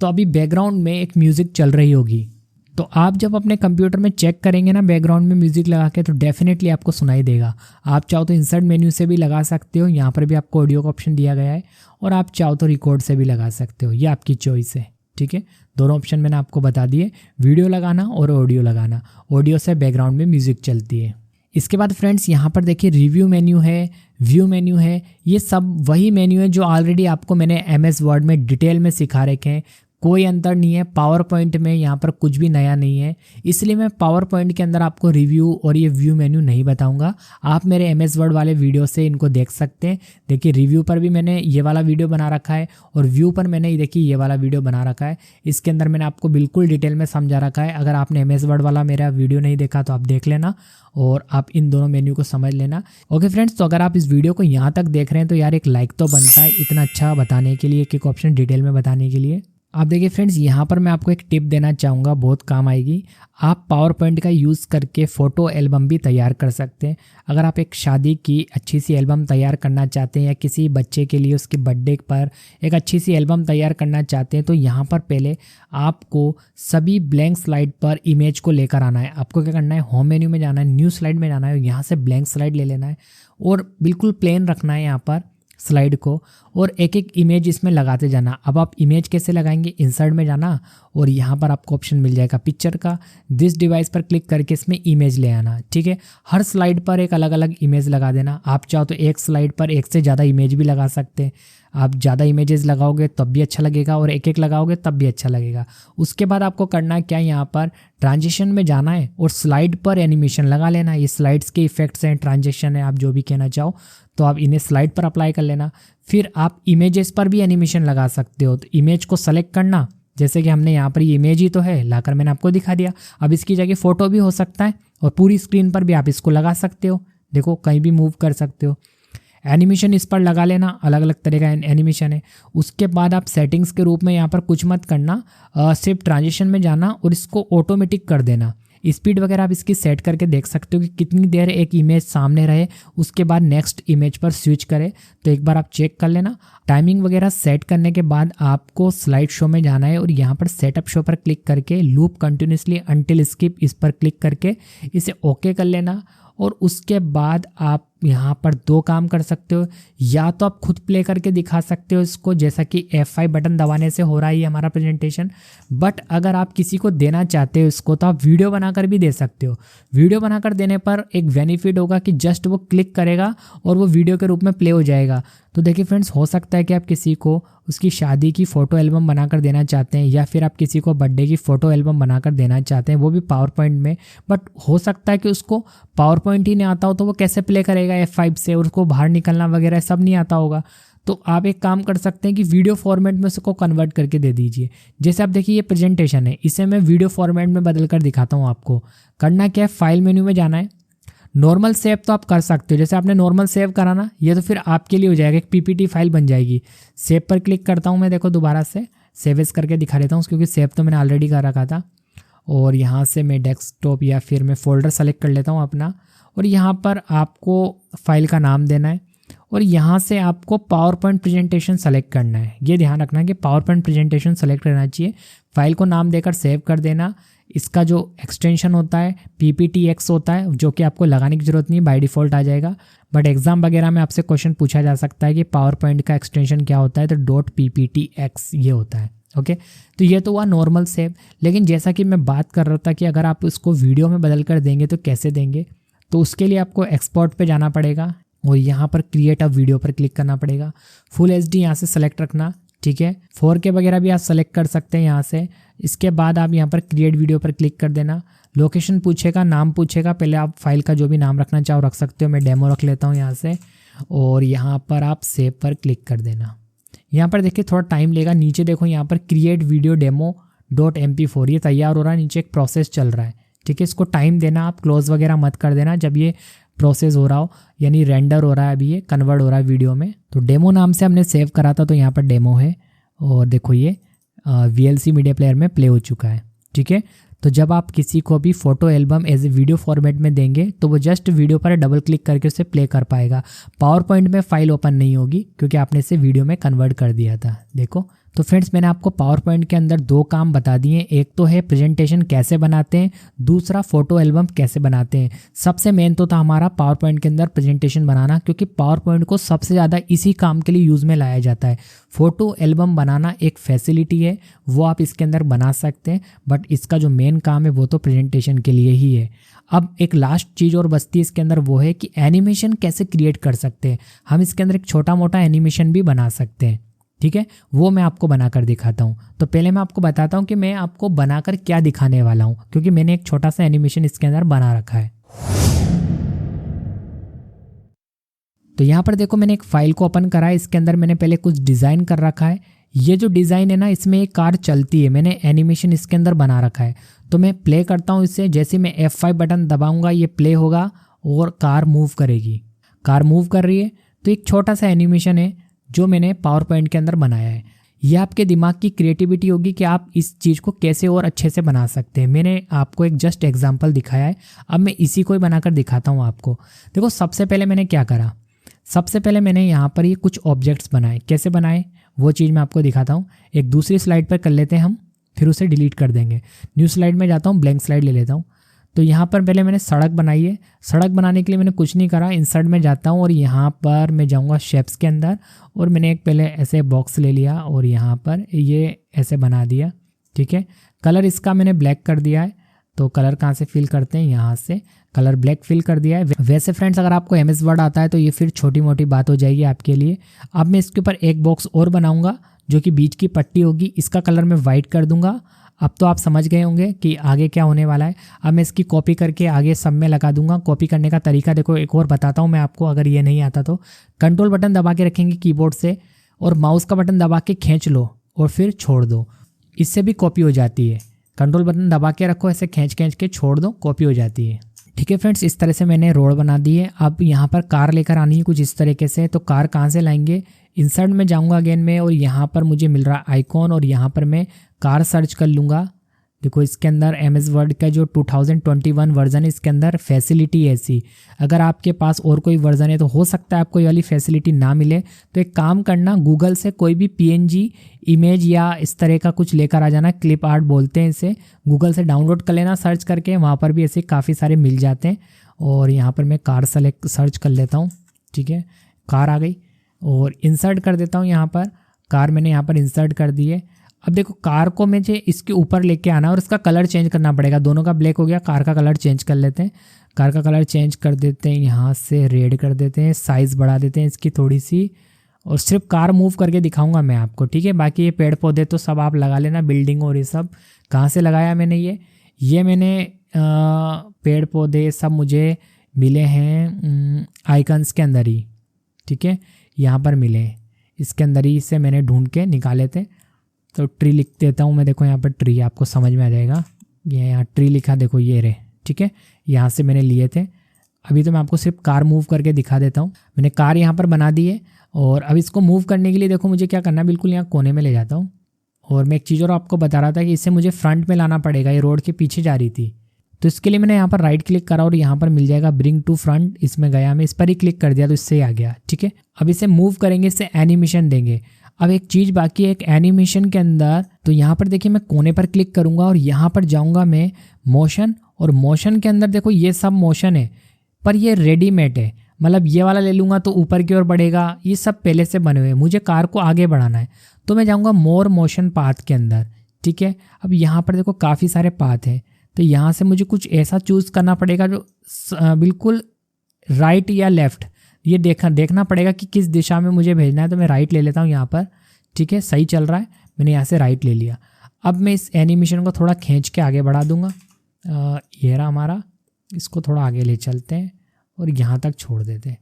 S1: तो अभी बैकग्राउंड में एक म्यूज़िक चल रही होगी। तो आप जब अपने कंप्यूटर में चेक करेंगे ना बैकग्राउंड में म्यूज़िक लगा के, तो डेफिनेटली आपको सुनाई देगा। आप चाहो तो इंसर्ट मेन्यू से भी लगा सकते हो, यहाँ पर भी आपको ऑडियो का ऑप्शन दिया गया है, और आप चाहो तो रिकॉर्ड से भी लगा सकते हो, ये आपकी चॉइस है, ठीक है। दोनों ऑप्शन मैंने आपको बता दिए, वीडियो लगाना और ऑडियो लगाना। ऑडियो से बैकग्राउंड में म्यूज़िक चलती है। इसके बाद फ्रेंड्स यहाँ पर देखिए रिव्यू मेन्यू है, व्यू मेन्यू है, ये सब वही मेन्यू है जो ऑलरेडी आपको मैंने MS वर्ड में डिटेल में सिखा रखे हैं। कोई अंतर नहीं है, पावर पॉइंट में यहाँ पर कुछ भी नया नहीं है, इसलिए मैं पावर पॉइंट के अंदर आपको रिव्यू और ये व्यू मेन्यू नहीं बताऊंगा। आप मेरे MS वर्ड वाले वीडियो से इनको देख सकते हैं। देखिए रिव्यू पर भी मैंने ये वाला वीडियो बना रखा है और व्यू पर मैंने देखिए ये वाला वीडियो बना रखा है। इसके अंदर मैंने आपको बिल्कुल डिटेल में समझा रखा है। अगर आपने MS वर्ड वाला मेरा वीडियो नहीं देखा तो आप देख लेना और आप इन दोनों मेन्यू को समझ लेना। ओके फ्रेंड्स, तो अगर आप इस वीडियो को यहाँ तक देख रहे हैं तो यार एक लाइक तो बनता है, इतना अच्छा बताने के लिए, एक एक ऑप्शन डिटेल में बताने के लिए। आप देखिए फ्रेंड्स यहाँ पर मैं आपको एक टिप देना चाहूँगा, बहुत काम आएगी। आप पावर पॉइंट का यूज़ करके फ़ोटो एल्बम भी तैयार कर सकते हैं। अगर आप एक शादी की अच्छी सी एल्बम तैयार करना चाहते हैं या किसी बच्चे के लिए उसके बर्थडे पर एक अच्छी सी एल्बम तैयार करना चाहते हैं, तो यहाँ पर पहले आपको सभी ब्लैंक स्लाइड पर इमेज को लेकर आना है। आपको क्या करना है, होम मेन्यू में जाना है, न्यू स्लाइड में जाना है, यहाँ से ब्लैंक स्लाइड ले लेना है और बिल्कुल प्लेन रखना है यहाँ पर स्लाइड को, और एक एक इमेज इसमें लगाते जाना। अब आप इमेज कैसे लगाएंगे, इंसर्ट में जाना और यहाँ पर आपको ऑप्शन मिल जाएगा पिक्चर का, दिस डिवाइस पर क्लिक करके इसमें इमेज ले आना, ठीक है। हर स्लाइड पर एक अलग अलग इमेज लगा देना। आप चाहो तो एक स्लाइड पर एक से ज़्यादा इमेज भी लगा सकते हैं। आप ज़्यादा इमेजेस लगाओगे तब भी अच्छा लगेगा और एक एक लगाओगे तब भी अच्छा लगेगा। उसके बाद आपको करना है क्या, यहाँ पर ट्रांजिशन में जाना है और स्लाइड पर एनिमेशन लगा लेना। ये स्लाइड्स के इफेक्ट्स हैं, ट्रांजिशन है, आप जो भी कहना चाहो तो आप इन्हें स्लाइड पर अप्लाई कर लेना। फिर आप इमेजेस पर भी एनिमेशन लगा सकते हो। तो इमेज को सेलेक्ट करना, जैसे कि हमने यहाँ पर ये इमेज ही तो है, लाकर मैंने आपको दिखा दिया। अब इसकी जगह फ़ोटो भी हो सकता है और पूरी स्क्रीन पर भी आप इसको लगा सकते हो। देखो कहीं भी मूव कर सकते हो। एनिमेशन इस पर लगा लेना, अलग अलग तरह का एनिमेशन है। उसके बाद आप सेटिंग्स के रूप में यहाँ पर कुछ मत करना, सिर्फ ट्रांजिशन में जाना और इसको ऑटोमेटिक कर देना। स्पीड वगैरह आप इसकी सेट करके देख सकते हो कि कितनी देर एक इमेज सामने रहे, उसके बाद नेक्स्ट इमेज पर स्विच करे। तो एक बार आप चेक कर लेना। टाइमिंग वगैरह सेट करने के बाद आपको स्लाइड शो में जाना है और यहाँ पर सेटअप शो पर क्लिक करके लूप कंटिन्यूसली अंटिल स्किप, इस पर क्लिक करके इसे ओके कर लेना। और उसके बाद आप यहाँ पर दो काम कर सकते हो, या तो आप खुद प्ले करके दिखा सकते हो इसको, जैसा कि F5 बटन दबाने से हो रहा है ये हमारा प्रेजेंटेशन। बट अगर आप किसी को देना चाहते हो इसको तो आप वीडियो बनाकर भी दे सकते हो। वीडियो बनाकर देने पर एक बेनिफिट होगा कि जस्ट वो क्लिक करेगा और वो वीडियो के रूप में प्ले हो जाएगा। तो देखिए फ्रेंड्स, हो सकता है कि आप किसी को उसकी शादी की फ़ोटो एल्बम बनाकर देना चाहते हैं या फिर आप किसी को बर्थडे की फ़ोटो एल्बम बनाकर देना चाहते हैं, वो भी पावर पॉइंट में। बट हो सकता है कि उसको पावर पॉइंट ही नहीं आता हो, तो वो कैसे प्ले करेगा F5 से, और उसको बाहर निकलना वगैरह सब नहीं आता होगा। तो आप एक काम कर सकते हैं कि वीडियो फॉर्मेट में उसको कन्वर्ट करके दे दीजिए। जैसे आप देखिए ये प्रेजेंटेशन है, इसे मैं वीडियो फॉर्मेट में बदल कर दिखाता हूँ आपको। करना क्या है, फाइल मेन्यू में जाना है। नॉर्मल सेव तो आप कर सकते हो, जैसे आपने नॉर्मल सेव करा ना, ये तो फिर आपके लिए हो जाएगा, एक PPT फाइल बन जाएगी। सेव पर क्लिक करता हूँ मैं, देखो दोबारा से सेव एज करके दिखा देता हूँ क्योंकि सेव तो मैंने ऑलरेडी कर रखा था। और यहाँ से मैं डेस्कटॉप या फिर मैं फोल्डर सेलेक्ट कर लेता हूँ अपना, और यहाँ पर आपको फाइल का नाम देना है और यहाँ से आपको पावर पॉइंट प्रेजेंटेशन सेलेक्ट करना है। ये ध्यान रखना है कि पावर पॉइंट प्रेजेंटेशन सेलेक्ट करना चाहिए। फाइल को नाम देकर सेव कर देना। इसका जो एक्सटेंशन होता है PPTX होता है, जो कि आपको लगाने की ज़रूरत नहीं है, बाय डिफ़ॉल्ट आ जाएगा। बट एग्जाम वगैरह में आपसे क्वेश्चन पूछा जा सकता है कि पावर पॉइंट का एक्सटेंशन क्या होता है, तो .PPTX ये होता है। ओके, तो ये तो हुआ नॉर्मल सेव। लेकिन जैसा कि मैं बात कर रहा था कि अगर आप उसको वीडियो में बदल कर देंगे तो कैसे देंगे, तो उसके लिए आपको एक्सपोर्ट पे जाना पड़ेगा और यहाँ पर क्रिएट अ वीडियो पर क्लिक करना पड़ेगा। फुल HD यहाँ से सेलेक्ट रखना, ठीक है। 4K वगैरह भी आप सेलेक्ट कर सकते हैं यहाँ से। इसके बाद आप यहाँ पर क्रिएट वीडियो पर क्लिक कर देना। लोकेशन पूछेगा, नाम पूछेगा, पहले आप फाइल का जो भी नाम रखना चाहो रख सकते हो। मैं डेमो रख लेता हूँ यहाँ से, और यहाँ पर आप सेव पर क्लिक कर देना। यहाँ पर देखिए थोड़ा टाइम लेगा। नीचे देखो यहाँ पर क्रिएट वीडियो डेमो .mp4 ये तैयार हो रहा है, नीचे एक प्रोसेस चल रहा है, ठीक है। इसको टाइम देना, आप क्लोज वगैरह मत कर देना जब ये प्रोसेस हो रहा हो, यानी रेंडर हो रहा है, अभी ये कन्वर्ट हो रहा है वीडियो में। तो डेमो नाम से हमने सेव करा था, तो यहाँ पर डेमो है, और देखो ये VLC मीडिया प्लेयर में प्ले हो चुका है, ठीक है। तो जब आप किसी को भी photo album as a video format में देंगे तो वो जस्ट वीडियो पर डबल क्लिक करके उसे प्ले कर पाएगा। पावर पॉइंट में फाइल ओपन नहीं होगी क्योंकि आपने इसे वीडियो में कन्वर्ट कर दिया था। देखो तो फ्रेंड्स, मैंने आपको पावर पॉइंट के अंदर 2 काम बता दिए। एक तो है प्रेजेंटेशन कैसे बनाते हैं, दूसरा फोटो एल्बम कैसे बनाते हैं। सबसे मेन तो था हमारा पावर पॉइंट के अंदर प्रेजेंटेशन बनाना, क्योंकि पावर पॉइंट को सबसे ज़्यादा इसी काम के लिए यूज़ में लाया जाता है। फोटो एल्बम बनाना एक फैसिलिटी है, वो आप इसके अंदर बना सकते हैं, बट इसका जो मेन काम है वो तो प्रेजेंटेशन के लिए ही है। अब एक लास्ट चीज़ और बचती है इसके अंदर, वो है कि एनिमेशन कैसे क्रिएट कर सकते हैं। हम इसके अंदर एक छोटा मोटा एनिमेशन भी बना सकते हैं, ठीक है। वो मैं आपको बनाकर दिखाता हूँ। तो पहले मैं आपको बताता हूँ कि मैं आपको बनाकर क्या दिखाने वाला हूँ, क्योंकि मैंने एक छोटा सा एनिमेशन इसके अंदर बना रखा है। तो यहाँ पर देखो मैंने एक फाइल को ओपन करा है, इसके अंदर मैंने पहले कुछ डिज़ाइन कर रखा है। ये जो डिज़ाइन है ना, इसमें एक कार चलती है, मैंने एनिमेशन इसके अंदर बना रखा है। तो मैं प्ले करता हूँ इसे, जैसे मैं F5 बटन दबाऊंगा ये प्ले होगा और कार मूव करेगी। कार मूव कर रही है, तो एक छोटा सा एनिमेशन है जो मैंने पावर पॉइंट के अंदर बनाया है। यह आपके दिमाग की क्रिएटिविटी होगी कि आप इस चीज़ को कैसे और अच्छे से बना सकते हैं। मैंने आपको एक जस्ट एग्जांपल दिखाया है, अब मैं इसी को ही बनाकर दिखाता हूँ आपको। देखो सबसे पहले मैंने क्या करा, सबसे पहले मैंने यहाँ पर ये कुछ ऑब्जेक्ट्स बनाए। कैसे बनाए वो चीज़ मैं आपको दिखाता हूँ। एक दूसरी स्लाइड पर कर लेते हैं हम, फिर उसे डिलीट कर देंगे। न्यू स्लाइड में जाता हूँ, ब्लैंक स्लाइड ले लेता हूँ। तो यहाँ पर पहले मैंने सड़क बनाई है। सड़क बनाने के लिए मैंने कुछ नहीं करा, इंसर्ट में जाता हूँ और यहाँ पर मैं जाऊँगा शेप्स के अंदर, और मैंने एक पहले ऐसे बॉक्स ले लिया और यहाँ पर ये ऐसे बना दिया, ठीक है। कलर इसका मैंने ब्लैक कर दिया है। तो कलर कहाँ से फिल करते हैं, यहाँ से कलर ब्लैक फिल कर दिया है। वैसे फ्रेंड्स अगर आपको MS वर्ड आता है तो ये फिर छोटी मोटी बात हो जाएगी आपके लिए। अब मैं इसके ऊपर एक बॉक्स और बनाऊँगा जो कि बीच की पट्टी होगी, इसका कलर मैं वाइट कर दूंगा। अब तो आप समझ गए होंगे कि आगे क्या होने वाला है। अब मैं इसकी कॉपी करके आगे सब में लगा दूंगा। कॉपी करने का तरीका देखो एक और बताता हूँ मैं आपको, अगर ये नहीं आता तो कंट्रोल बटन दबा के रखेंगे कीबोर्ड से, और माउस का बटन दबा के खींच लो और फिर छोड़ दो, इससे भी कॉपी हो जाती है। कंट्रोल बटन दबा के रखो, ऐसे खींच के छोड़ दो, कॉपी हो जाती है, ठीक है फ्रेंड्स। इस तरह से मैंने रोड बना दी है। अब यहाँ पर कार लेकर आनी है कुछ इस तरीके से। तो कार कहाँ से लाएंगे, इंसर्ट में जाऊँगा अगेन में, और यहाँ पर मुझे मिल रहा आइकॉन, और यहाँ पर मैं कार सर्च कर लूँगा। देखो इसके अंदर MS वर्ड का जो 2021 वर्जन है, इसके अंदर फैसिलिटी ऐसी, अगर आपके पास और कोई वर्जन है तो हो सकता है आपको ये वाली फैसिलिटी ना मिले। तो एक काम करना, गूगल से कोई भी PNG इमेज या इस तरह का कुछ लेकर आ जाना, क्लिप आर्ट बोलते हैं इसे, गूगल से डाउनलोड कर लेना सर्च करके, वहाँ पर भी ऐसे काफ़ी सारे मिल जाते हैं। और यहाँ पर मैं कार सर्च कर लेता हूँ, ठीक है। कार आ गई और इंसर्ट कर देता हूँ यहाँ पर, कार मैंने यहाँ पर इंसर्ट कर दी है। अब देखो कार को मुझे इसके ऊपर लेके आना और इसका कलर चेंज करना पड़ेगा। दोनों का ब्लैक हो गया, कार का कलर चेंज कर लेते हैं। कार का कलर चेंज कर देते हैं, यहाँ से रेड कर देते हैं, साइज़ बढ़ा देते हैं इसकी थोड़ी सी, और सिर्फ कार मूव करके दिखाऊंगा मैं आपको, ठीक है। बाकी ये पेड़ पौधे तो सब आप लगा लेना, बिल्डिंग और ये सब। कहाँ से लगाया मैंने ये मैंने पेड़ पौधे सब मुझे मिले हैं आइकन्स के अंदर ही, ठीक है, यहाँ पर मिले, इसके अंदर ही से मैंने ढूंढ के निकाले थे। तो ट्री लिख देता हूँ मैं, देखो यहाँ पर ट्री आपको समझ में आ जाएगा। ये यहाँ ट्री लिखा, देखो ये रहे, ठीक है, यहाँ से मैंने लिए थे। अभी तो मैं आपको सिर्फ कार मूव करके दिखा देता हूँ। मैंने कार यहाँ पर बना दी है, और अब इसको मूव करने के लिए देखो मुझे क्या करना है, बिल्कुल यहाँ कोने में ले जाता हूँ। और मैं एक चीज़ और आपको बता रहा था कि इसे मुझे फ्रंट में लाना पड़ेगा, ये रोड के पीछे जा रही थी। तो इसके लिए मैंने यहाँ पर राइट क्लिक करा और यहाँ पर मिल जाएगा ब्रिंग टू फ्रंट, इसमें गया मैं, इस पर ही क्लिक कर दिया तो इससे आ गया, ठीक है। अब इसे मूव करेंगे, इससे एनिमेशन देंगे। अब एक चीज़ बाकी है एक एनिमेशन के अंदर, तो यहाँ पर देखिए मैं कोने पर क्लिक करूँगा और यहाँ पर जाऊँगा मैं मोशन, और मोशन के अंदर देखो ये सब मोशन है, पर ये रेडीमेड है, मतलब ये वाला ले लूँगा तो ऊपर की ओर बढ़ेगा, ये सब पहले से बने हुए हैं। मुझे कार को आगे बढ़ाना है तो मैं जाऊँगा मोर मोशन पाथ के अंदर, ठीक है। अब यहाँ पर देखो काफ़ी सारे पाथ हैं, तो यहाँ से मुझे कुछ ऐसा चूज़ करना पड़ेगा जो बिल्कुल राइट या लेफ़्ट, ये देखना पड़ेगा कि किस दिशा में मुझे भेजना है। तो मैं राइट ले लेता हूँ यहाँ पर, ठीक है, सही चल रहा है, मैंने यहाँ से राइट ले लिया। अब मैं इस एनिमेशन को थोड़ा खींच के आगे बढ़ा दूंगा। ये रहा हमारा, इसको थोड़ा आगे ले चलते हैं और यहाँ तक छोड़ देते हैं।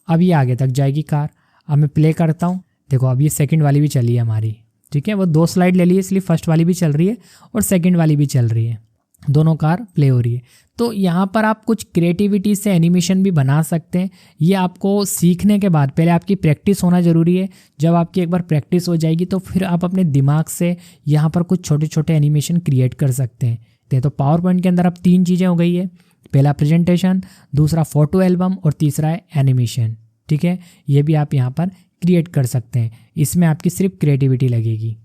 S1: अब ये आगे तक जाएगी कार। अब मैं प्ले करता हूँ, देखो अब ये सेकंड वाली भी चली है हमारी, ठीक है। वो 2 स्लाइड ले ली है, इसलिए फर्स्ट वाली भी चल रही है और सेकंड वाली भी चल रही है, दोनों कार प्ले हो रही है। तो यहाँ पर आप कुछ क्रिएटिविटी से एनिमेशन भी बना सकते हैं। ये आपको सीखने के बाद, पहले आपकी प्रैक्टिस होना ज़रूरी है। जब आपकी एक बार प्रैक्टिस हो जाएगी तो फिर आप अपने दिमाग से यहाँ पर कुछ छोटे छोटे एनिमेशन क्रिएट कर सकते हैं। तो पावर पॉइंट के अंदर अब 3 चीज़ें हो गई है, पहला प्रेजेंटेशन, दूसरा फोटो एल्बम और तीसरा है एनिमेशन, ठीक है। ये भी आप यहाँ पर क्रिएट कर सकते हैं, इसमें आपकी सिर्फ क्रिएटिविटी लगेगी।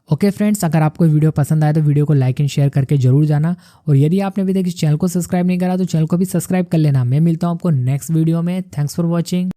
S1: ओके फ्रेंड्स, अगर आपको वीडियो पसंद आए तो वीडियो को लाइक एंड शेयर करके जरूर जाना, और यदि आपने अभी तक इस चैनल को सब्सक्राइब नहीं करा तो चैनल को भी सब्सक्राइब कर लेना। मैं मिलता हूँ आपको नेक्स्ट वीडियो में। Thanks for watching.